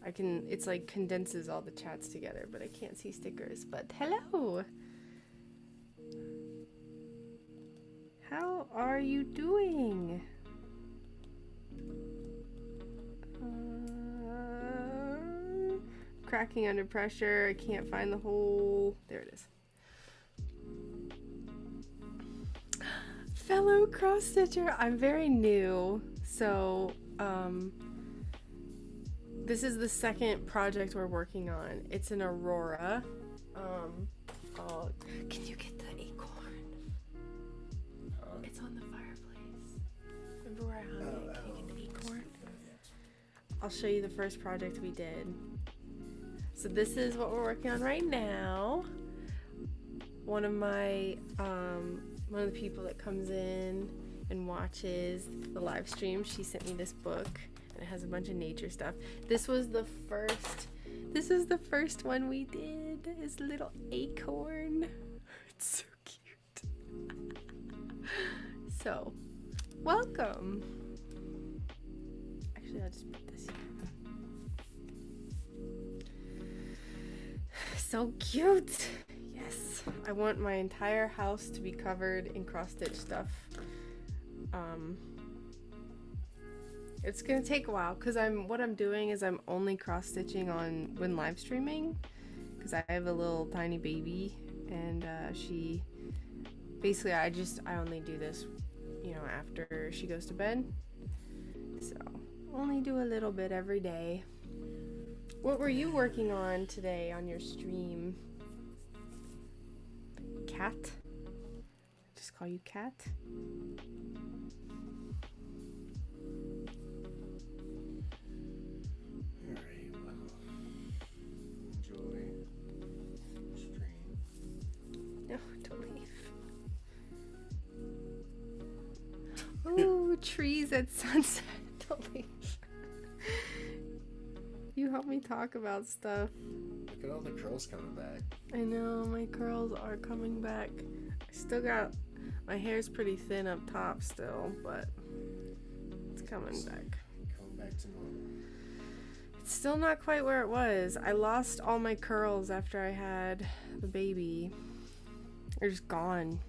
A: It's like condenses all the chats together, but I can't see stickers. But hello! How are you doing? Cracking under pressure. I can't find the hole. There it is. Fellow cross stitcher, I'm very new, so this is the second project we're working on. It's an aurora. Can you get the acorn? It's on the fireplace. Remember where I hung it? Can you get the acorn? I'll show you the first project we did. So this is what we're working on right now. One of the people that comes in and watches the live stream, she sent me this book and it has a bunch of nature stuff. This was the first one we did. This little acorn. It's so cute. So, welcome. Actually, I'll just put this here. So cute. Yes, I want my entire house to be covered in cross-stitch stuff. It's gonna take a while because what I'm doing is I'm only cross-stitching on when live streaming because I have a little tiny baby and she basically I only do this, you know, after she goes to bed. So only do a little bit every day. What were you working on today on your stream? Cat? Just call you Cat?
B: Alright, well, enjoy the stream.
A: No, don't leave. Ooh, trees at sunset. Don't leave. You help me talk about stuff.
B: Look at all the curls coming back.
A: I know, my curls are coming back. I still got, my hair's pretty thin up top still, but it's coming back.
B: Coming back to normal.
A: It's still not quite where it was. I lost all my curls after I had the baby. They're just gone.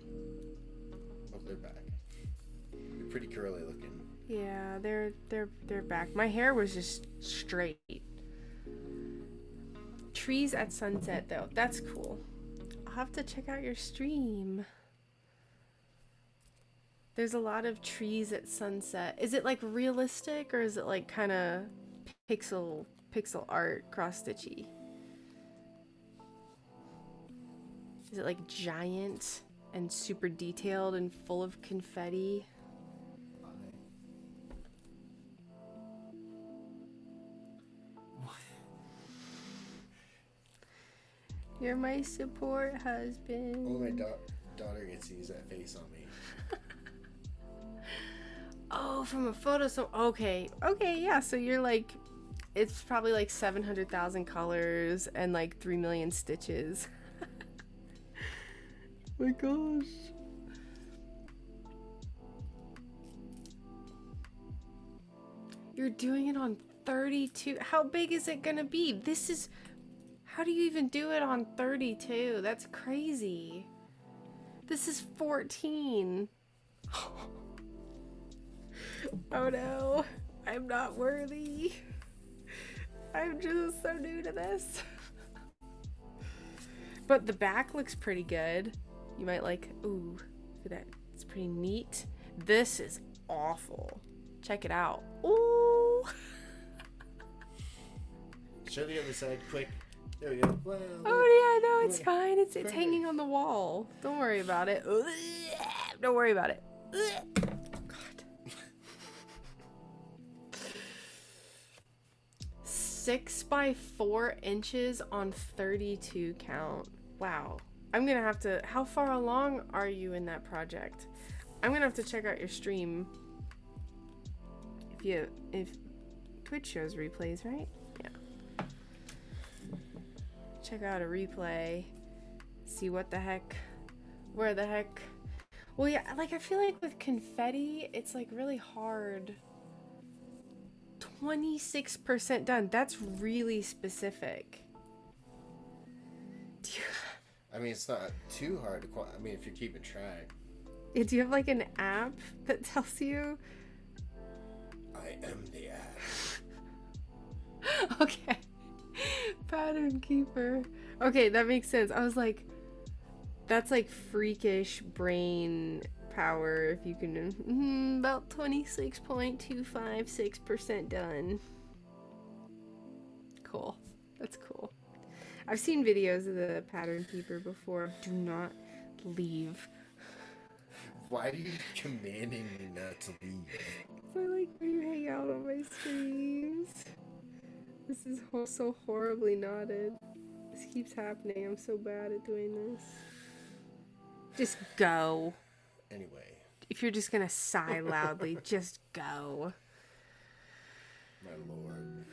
B: Oh, they're back. You're pretty curly looking.
A: Yeah, they're back. My hair was just straight. Trees at sunset though. That's cool. I'll have to check out your stream. There's a lot of trees at sunset. Is it like realistic or is it like kind of pixel art cross-stitchy? Is it like giant and super detailed and full of confetti? You're my support husband.
B: Only my daughter gets to use that face on me.
A: Oh, from a photo. So okay, yeah. So you're like, it's probably like 700,000 colors and like 3 million stitches. My gosh. You're doing it on 32. How big is it gonna be? How do you even do it on 32? That's crazy. This is 14. Oh no, I'm not worthy. I'm just so new to this. But the back looks pretty good. You might like, ooh, look at that. It's pretty neat. This is awful. Check it out. Ooh.
B: Show the other side quick. There we go. Wow,
A: Oh yeah, no, it's fine. It's hanging on the wall. Don't worry about it. Don't worry about it. Oh God. 6 by 4 inches on 32 count. Wow. I'm gonna have to. How far along are you in that project? I'm gonna have to check out your stream. If Twitch shows replays, right? Yeah. Check out a replay. See what the heck. Where the heck. Well, yeah, like I feel like with confetti, it's like really hard. 26% done. That's really specific.
B: I mean, it's not too hard to I mean, if you're keeping track.
A: Do you have like an app that tells you?
B: I am the app.
A: Okay. Pattern keeper. Okay, that makes sense. I was like, that's like freakish brain power if you can. About 26.256% done. Cool. That's cool. I've seen videos of the pattern keeper before. Do not leave.
B: Why are you commanding me not to leave?
A: I like when you hang out on my streams. This is so horribly knotted. This keeps happening. I'm so bad at doing this. Just go.
B: Anyway.
A: If you're just gonna sigh loudly, just go.
B: My lord.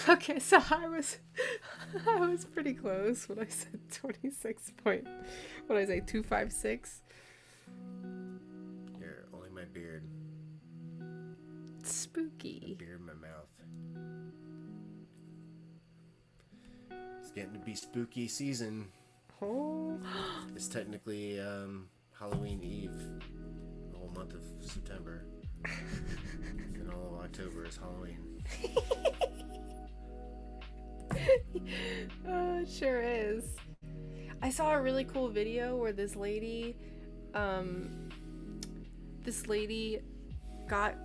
A: Okay, so I was pretty close when I said 26 point. What did I say? 256.
B: Here, only my beard.
A: Spooky.
B: A beard in my mouth. It's getting to be spooky season.
A: Oh.
B: It's technically Halloween Eve. The whole month of September. And all of October is Halloween.
A: Oh, it sure is. I saw a really cool video where this lady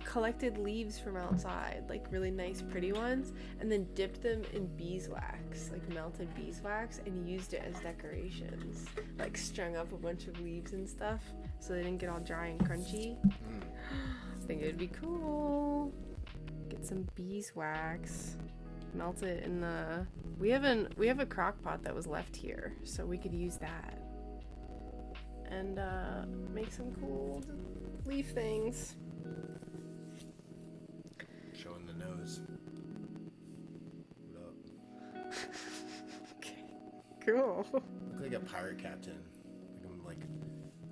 A: collected leaves from outside, like really nice pretty ones, and then dipped them in beeswax, like melted beeswax, and used it as decorations, like strung up a bunch of leaves and stuff so they didn't get all dry and crunchy. I think it'd be cool. Get some beeswax, melt it in the we have a crock pot that was left here, so we could use that and make some cool leaf things.
B: Showing the nose. What up?
A: Okay, cool.
B: Look like a pirate captain. Like I'm like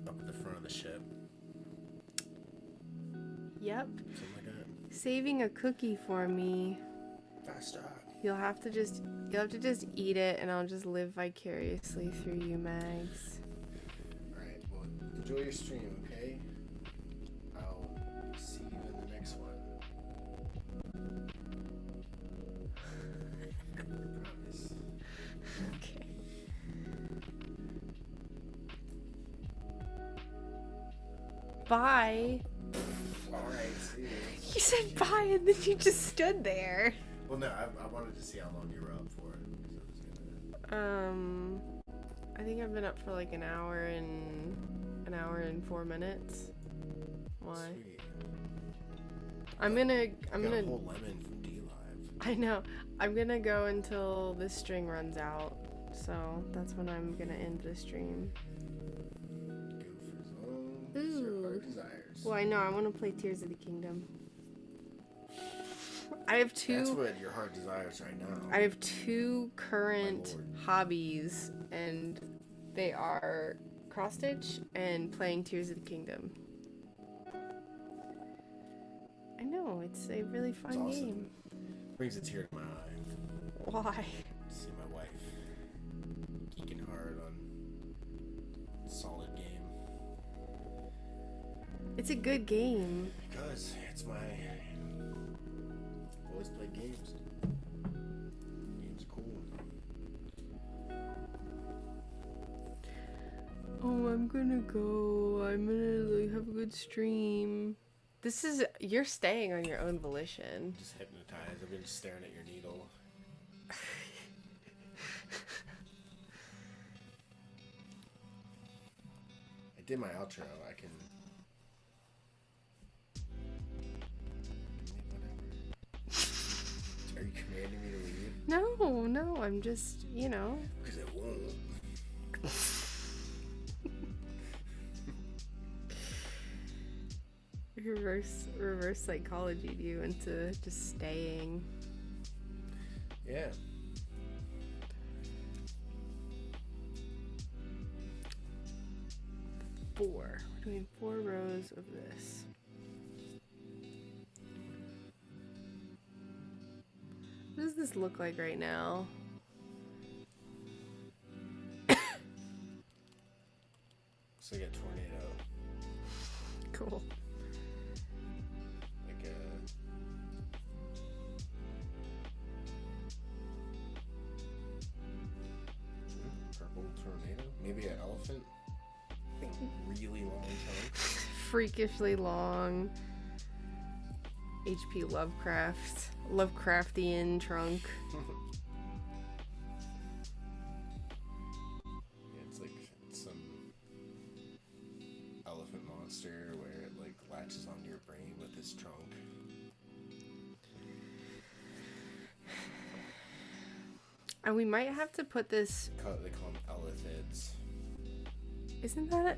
B: up at the front of the ship.
A: Yep.
B: Something like that.
A: Saving a cookie for me.
B: Fast job.
A: You'll have to just eat it, and I'll just live vicariously through you, Mags.
B: Alright, well, enjoy your stream, okay? I'll see you in the next one. I promise.
A: Okay. Bye.
B: Alright, see you.
A: You said bye, and then you just stood there.
B: Well, no, I wanted to see how long you were up for.
A: I think I've been up for like an hour and 4 minutes. Why?
B: Sweet.
A: I'm gonna
B: Got a whole lemon from D-Live.
A: I know. I'm gonna go until this string runs out. So that's when I'm gonna end the stream.
B: Goofers. Your heart desires.
A: Well, I know. I want to play Tears of the Kingdom. I have two.
B: That's what your heart desires right now.
A: I have two current hobbies, and they are cross stitch and playing Tears of the Kingdom. I know, it's a really fun
B: It's awesome.
A: game.
B: Brings a tear to my eye.
A: Why?
B: See my wife geeking hard on solid game.
A: It's a good game.
B: Because it's my... I've always played games. Games are cool.
A: Oh, I'm gonna go. I'm gonna like, have a good stream. This is... You're staying on your own volition.
B: Just hypnotized. I've been staring at your needle. I did my outro. I can... Are you commanding me to leave?
A: No, I'm just, you know.
B: Because I won't.
A: Reverse psychology you into just staying.
B: Yeah.
A: We're doing 4 rows of this. What does this look like right now?
B: Looks like a tornado.
A: Cool.
B: Like a... Purple tornado? Maybe an elephant? Really long trunk.
A: Freakishly long. HP Lovecraftian trunk.
B: Yeah, it's like some elephant monster where it like latches onto your brain with its trunk.
A: And we might have to put this.
B: They call them illithids.
A: Isn't that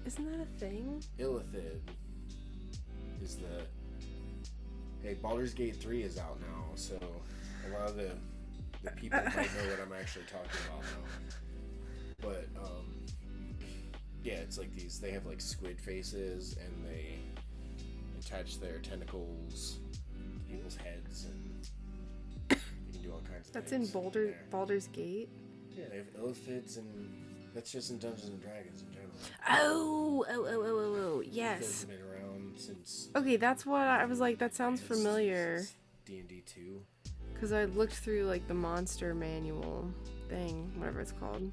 A: a thing?
B: Illithid is the... Hey, Baldur's Gate 3 is out now, so a lot of the people might know what I'm actually talking about now. But, yeah, it's like these... They have, like, squid faces, and they attach their tentacles to people's heads, and you can do all kinds of
A: That's
B: things.
A: in Baldur's Gate?
B: Yeah, they have illithids, and that's just in Dungeons and Dragons in general.
A: Oh, yes.
B: Illithids have been around since...
A: Okay, that's what I was like, that sounds familiar.
B: D&D 2.
A: Because I looked through, like, the monster manual thing, whatever it's called.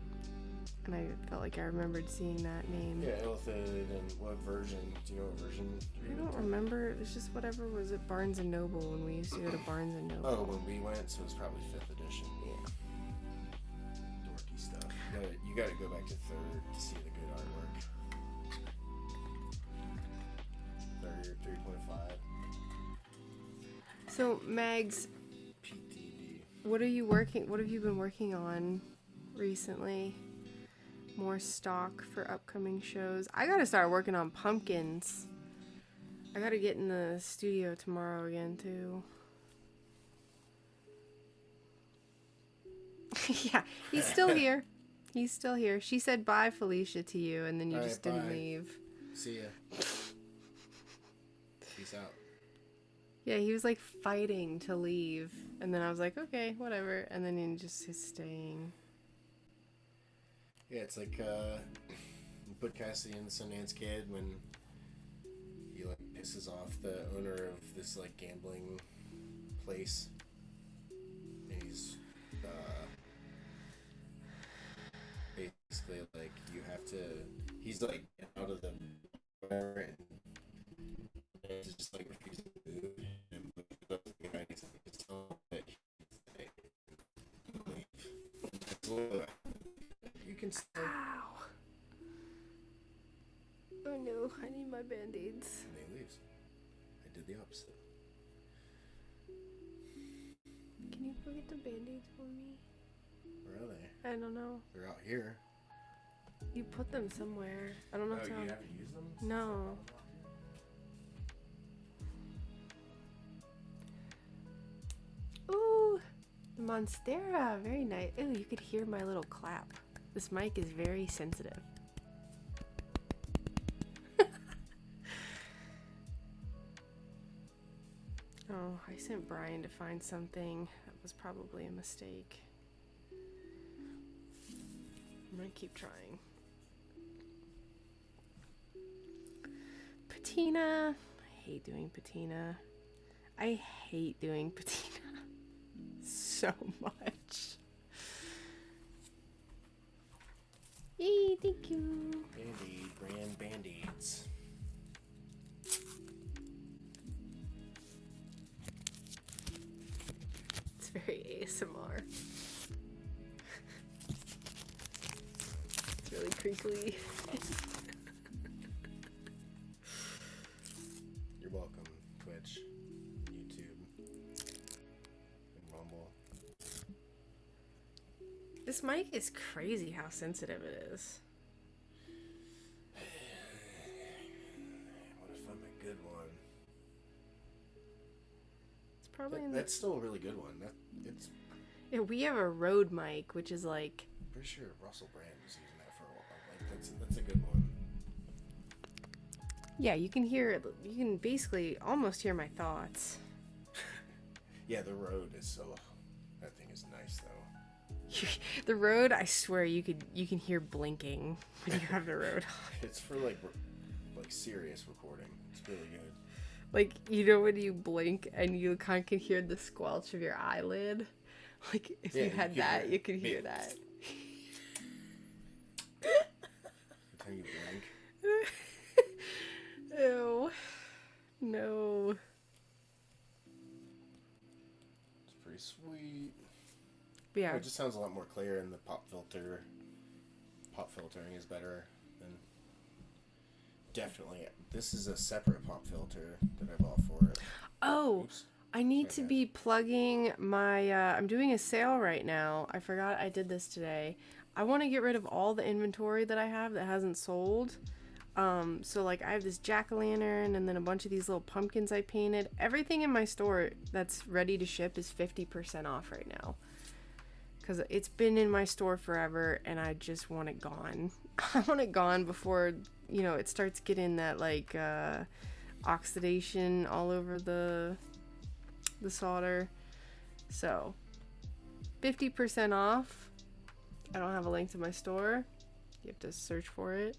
A: And I felt like I remembered seeing that name.
B: Yeah, illithid, and what version? Do you know what version?
A: I don't remember. It's just whatever was at Barnes & Noble when we used to go to Barnes & Noble.
B: Oh, when we went, so it was probably 5th edition.
A: Yeah.
B: Dorky stuff. You gotta go back to 3rd to see the good artwork. 3rd, 3.5.
A: So, Mags,
B: pt.5.
A: what have you been working on recently? More stock for upcoming shows. I gotta start working on pumpkins. I gotta get in the studio tomorrow again, too. Yeah, he's still here. He's still here. She said bye, Felicia, to you, and then you just didn't leave.
B: See ya. Peace out.
A: Yeah, he was like fighting to leave, and then I was like, okay, whatever, and then he just is staying.
B: Yeah, it's like you put Cassidy in the Sundance Kid when he like pisses off the owner of this like gambling place, and he's basically like you have to. He's like out of the whatever, and he's just like refusing to move, and he's just telling him that he's leave. You can stay.
A: Ow. Oh no, I need my band-aids.
B: And he leaves. I did the opposite.
A: Can you go get the band-aids for me?
B: Where are they?
A: I don't know.
B: They're out here.
A: You put them somewhere. I don't know
B: Oh,
A: if
B: you haven't used them?
A: No. Ooh, the Monstera. Very nice. Ooh, you could hear my little clap. This mic is very sensitive. Oh, I sent Brian to find something. That was probably a mistake. I'm gonna keep trying. patina. I hate doing patina. I hate doing patina so much. Yay, thank you.
B: Band-Aid brand Band-Aids.
A: It's very ASMR. It's really crinkly.
B: You're welcome, Twitch, YouTube, and Rumble.
A: This mic is crazy how sensitive it is.
B: What if I'm a good one?
A: It's probably
B: That's still a really good one. It's
A: Yeah, we have a Rode mic, which is like...
B: pretty sure Russell Brand was using that for a while. Like that's a good one.
A: Yeah, you can hear it. You can basically almost hear my thoughts.
B: Yeah, the Rode is so. That thing is nice though.
A: The Rode, I swear, you can hear blinking when you have the Rode on.
B: It's for like serious recording. It's really good.
A: Like, you know when you blink and you kind of can hear the squelch of your eyelid? Like, if
B: Yeah,
A: you had that, you could hear that.
B: Every time you blink.
A: Ew. No.
B: It's pretty sweet.
A: But yeah.
B: Oh, it just sounds a lot more clear, and the pop filtering is better. And definitely, this is a separate pop filter that I bought for it.
A: Oh,
B: Oops.
A: I need to be plugging my, I'm doing a sale right now. I forgot I did this today. I want to get rid of all the inventory that I have that hasn't sold. So like I have this jack-o'-lantern and then a bunch of these little pumpkins I painted. Everything in my store that's ready to ship is 50% off right now. Because it's been in my store forever and I just want it gone. I want it gone before, you know, it starts getting that like oxidation all over the solder. So 50% off. I don't have a link to my store. You have to search for it.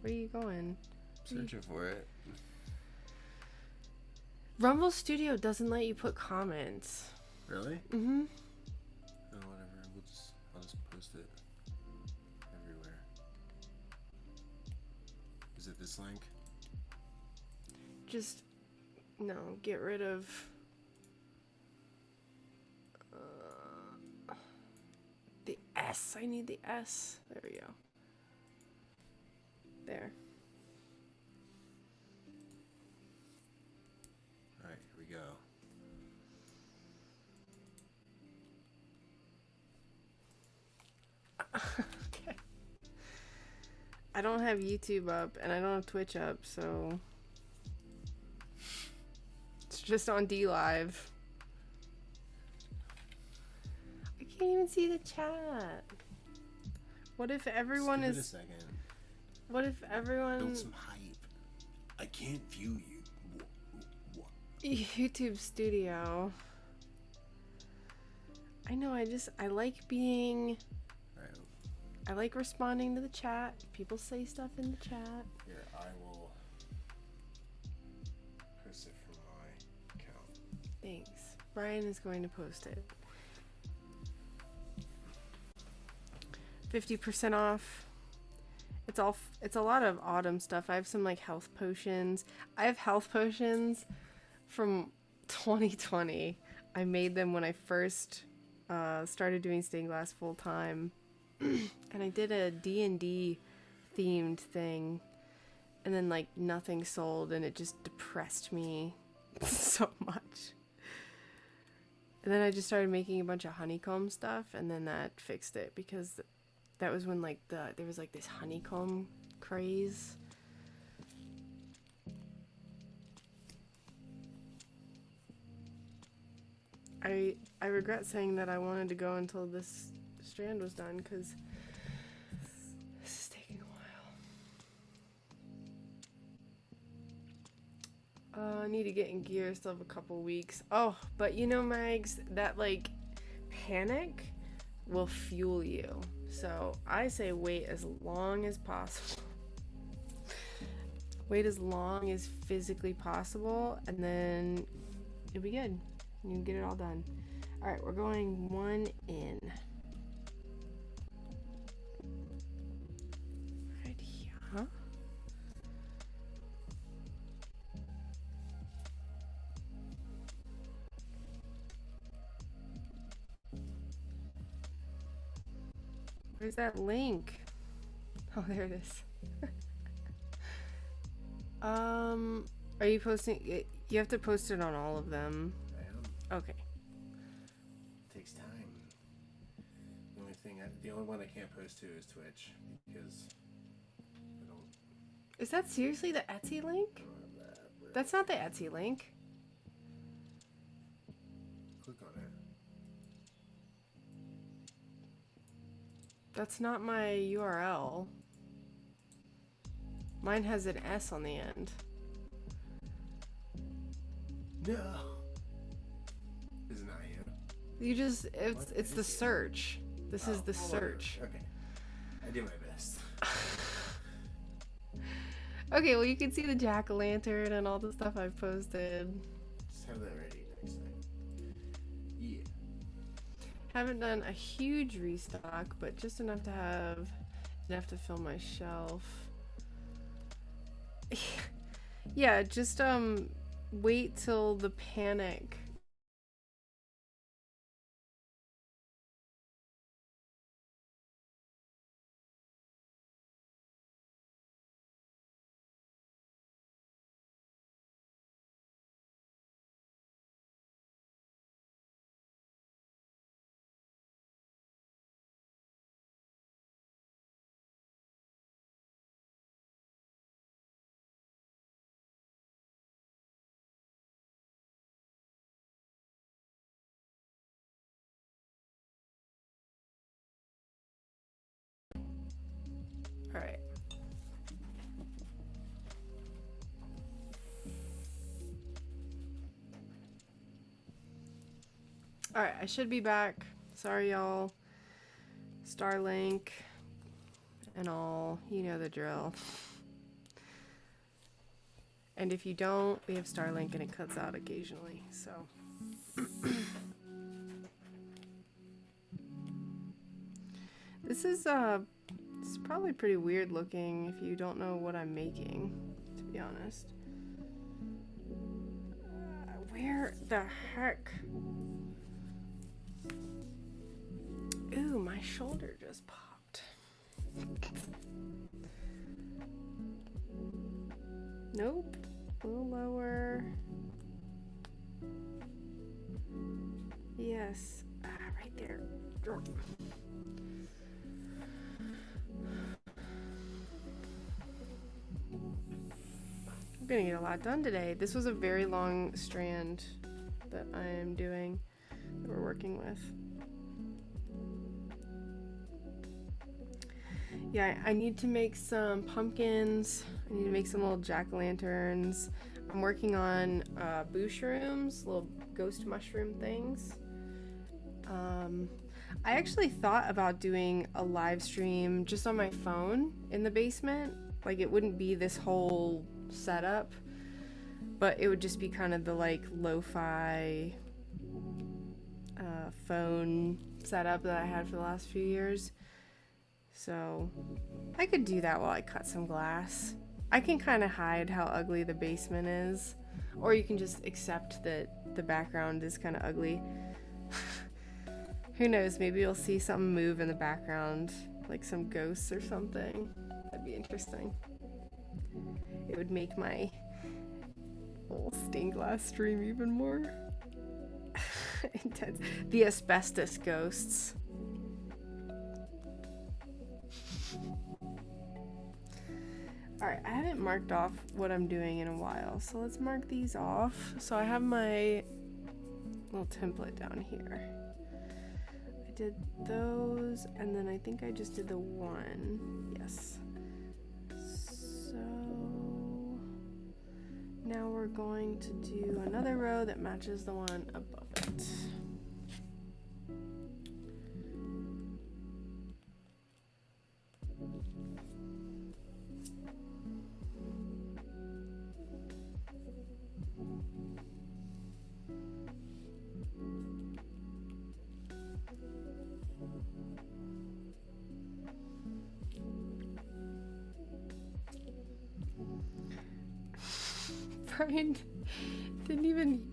A: Where are you going?
B: Searching for it.
A: Rumble Studio doesn't let you put comments.
B: Really?
A: Mm-hmm.
B: Oh, whatever. I'll just post it everywhere. Is it this link?
A: Just, no, get rid of... the S. I need the S. There we go. There.
B: Alright, here we go.
A: Okay. I don't have YouTube up and I don't have Twitch up, so it's just on D Live. I can't even see the chat. What if everyone
B: Just give
A: is...
B: it a second.
A: What if everyone...
B: Build some hype. I can't view you. What?
A: YouTube Studio. I know, I like being...
B: Right.
A: I like responding to the chat. People say stuff in the chat.
B: Here, I will post it from my account.
A: Thanks. Brian is going to post it. 50% off. It's a lot of autumn stuff. I have some like health potions. I have health potions from 2020. I made them when I first started doing stained glass full time. And I did a D&D themed thing. And then like nothing sold and it just depressed me so much. And then I just started making a bunch of honeycomb stuff and then that fixed it because that was when like there was like this honeycomb craze. I regret saying that I wanted to go until this strand was done because this is taking a while. I need to get in gear. Still have a couple weeks. Oh, but you know, Mags, that like panic will fuel you. So I say wait as long as possible. Wait as long as physically possible, and then it'll be good. You can get it all done. All right, we're going 1 in. Right here. Where's that link? Oh, there it is. Are you posting it? You have to post it on all of them.
B: I am.
A: Okay.
B: It takes time. The only one I can't post to is Twitch because I don't.
A: Is that seriously the Etsy link?
B: Have that.
A: That's not the Etsy link.
B: Click on it.
A: That's not my URL. Mine has an S on the end.
B: No. Is it not you?
A: You just it's the search. This is the search.
B: Okay. I do my best.
A: Okay, well you can see the jack-o'-lantern and all the stuff I've posted.
B: Just have that ready next time. Yeah.
A: Haven't done a huge restock, but just enough to fill my shelf. Yeah, just wait till the panic. All right. All right, I should be back. Sorry, y'all. Starlink and all, you know the drill. And if you don't, we have Starlink and it cuts out occasionally, so. This is it's probably pretty weird looking if you don't know what I'm making, to be honest. Where the heck? Ooh, my shoulder just popped. Nope. A little lower. Yes. Right there. I'm gonna get a lot done today. This was a very long strand that I am doing, that we're working with. Yeah, I need to make some pumpkins. I need to make some little jack-o'-lanterns. I'm working on bushrooms, little ghost mushroom things. I actually thought about doing a live stream just on my phone in the basement. Like, it wouldn't be this whole setup, but it would just be kind of the like lo-fi phone setup that I had for the last few years. So I could do that while I cut some glass. I can kind of hide how ugly the basement is, or you can just accept that the background is kind of ugly. Who knows, maybe you'll see something move in the background, like some ghosts or something. That'd be interesting. It would make my whole stained glass stream even more intense. The asbestos ghosts. Alright, I haven't marked off what I'm doing in a while, so let's mark these off. So I have my little template down here. I did those, and then I think I just did the one. Yes. So now we're going to do another row that matches the one above it. Brian didn't even...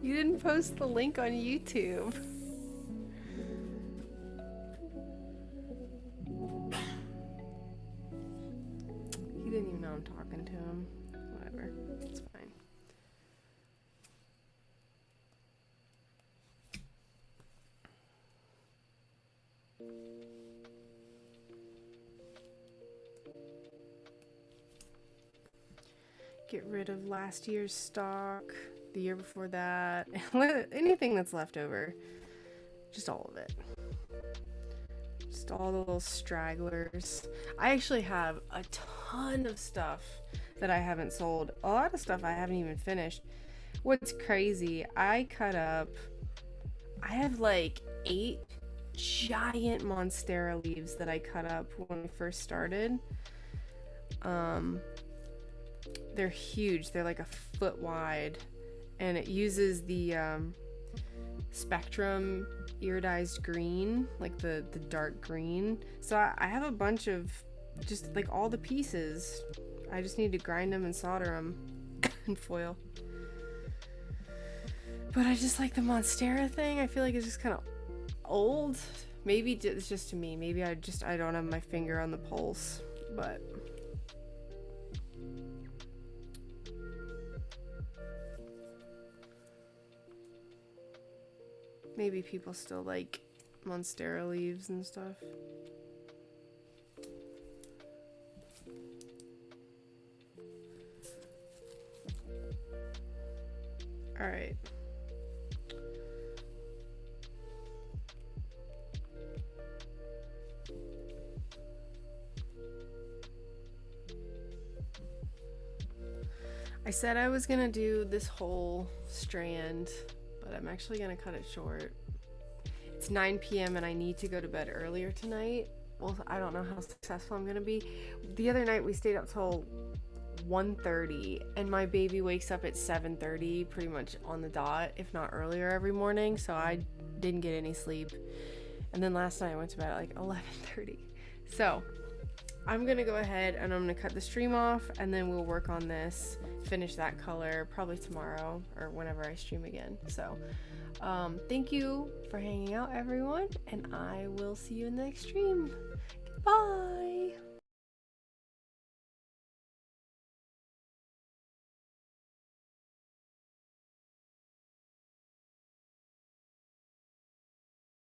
A: You didn't post the link on YouTube. He didn't even know I'm talking to him. Whatever. It's fine. Get rid of last year's stock, the year before that, anything that's left over. Just all of it. Just all the little stragglers. I actually have a ton of stuff that I haven't sold. A lot of stuff I haven't even finished. What's crazy, I have like 8 giant monstera leaves that I cut up when we first started. They're huge. They're like a foot wide, and it uses the Spectrum iridized green, like the dark green. So I have a bunch of just like all the pieces. I just need to grind them and solder them in foil. But I just like the monstera thing. I feel like it's just kind of old. Maybe it's just to me. Maybe I don't have my finger on the pulse, but maybe people still like monstera leaves and stuff. All right. I said I was gonna do this whole strand, but I'm actually gonna cut it short. It's 9 p.m. and I need to go to bed earlier tonight. Well, I don't know how successful I'm gonna be. The other night we stayed up till 1:30 and my baby wakes up at 7:30 pretty much on the dot, if not earlier every morning, so I didn't get any sleep. And then last night I went to bed at like 11:30. So I'm gonna go ahead and I'm gonna cut the stream off, and then we'll work on this, finish that color probably tomorrow or whenever I stream again. So thank you for hanging out, everyone, and I will see you in the next stream. Goodbye.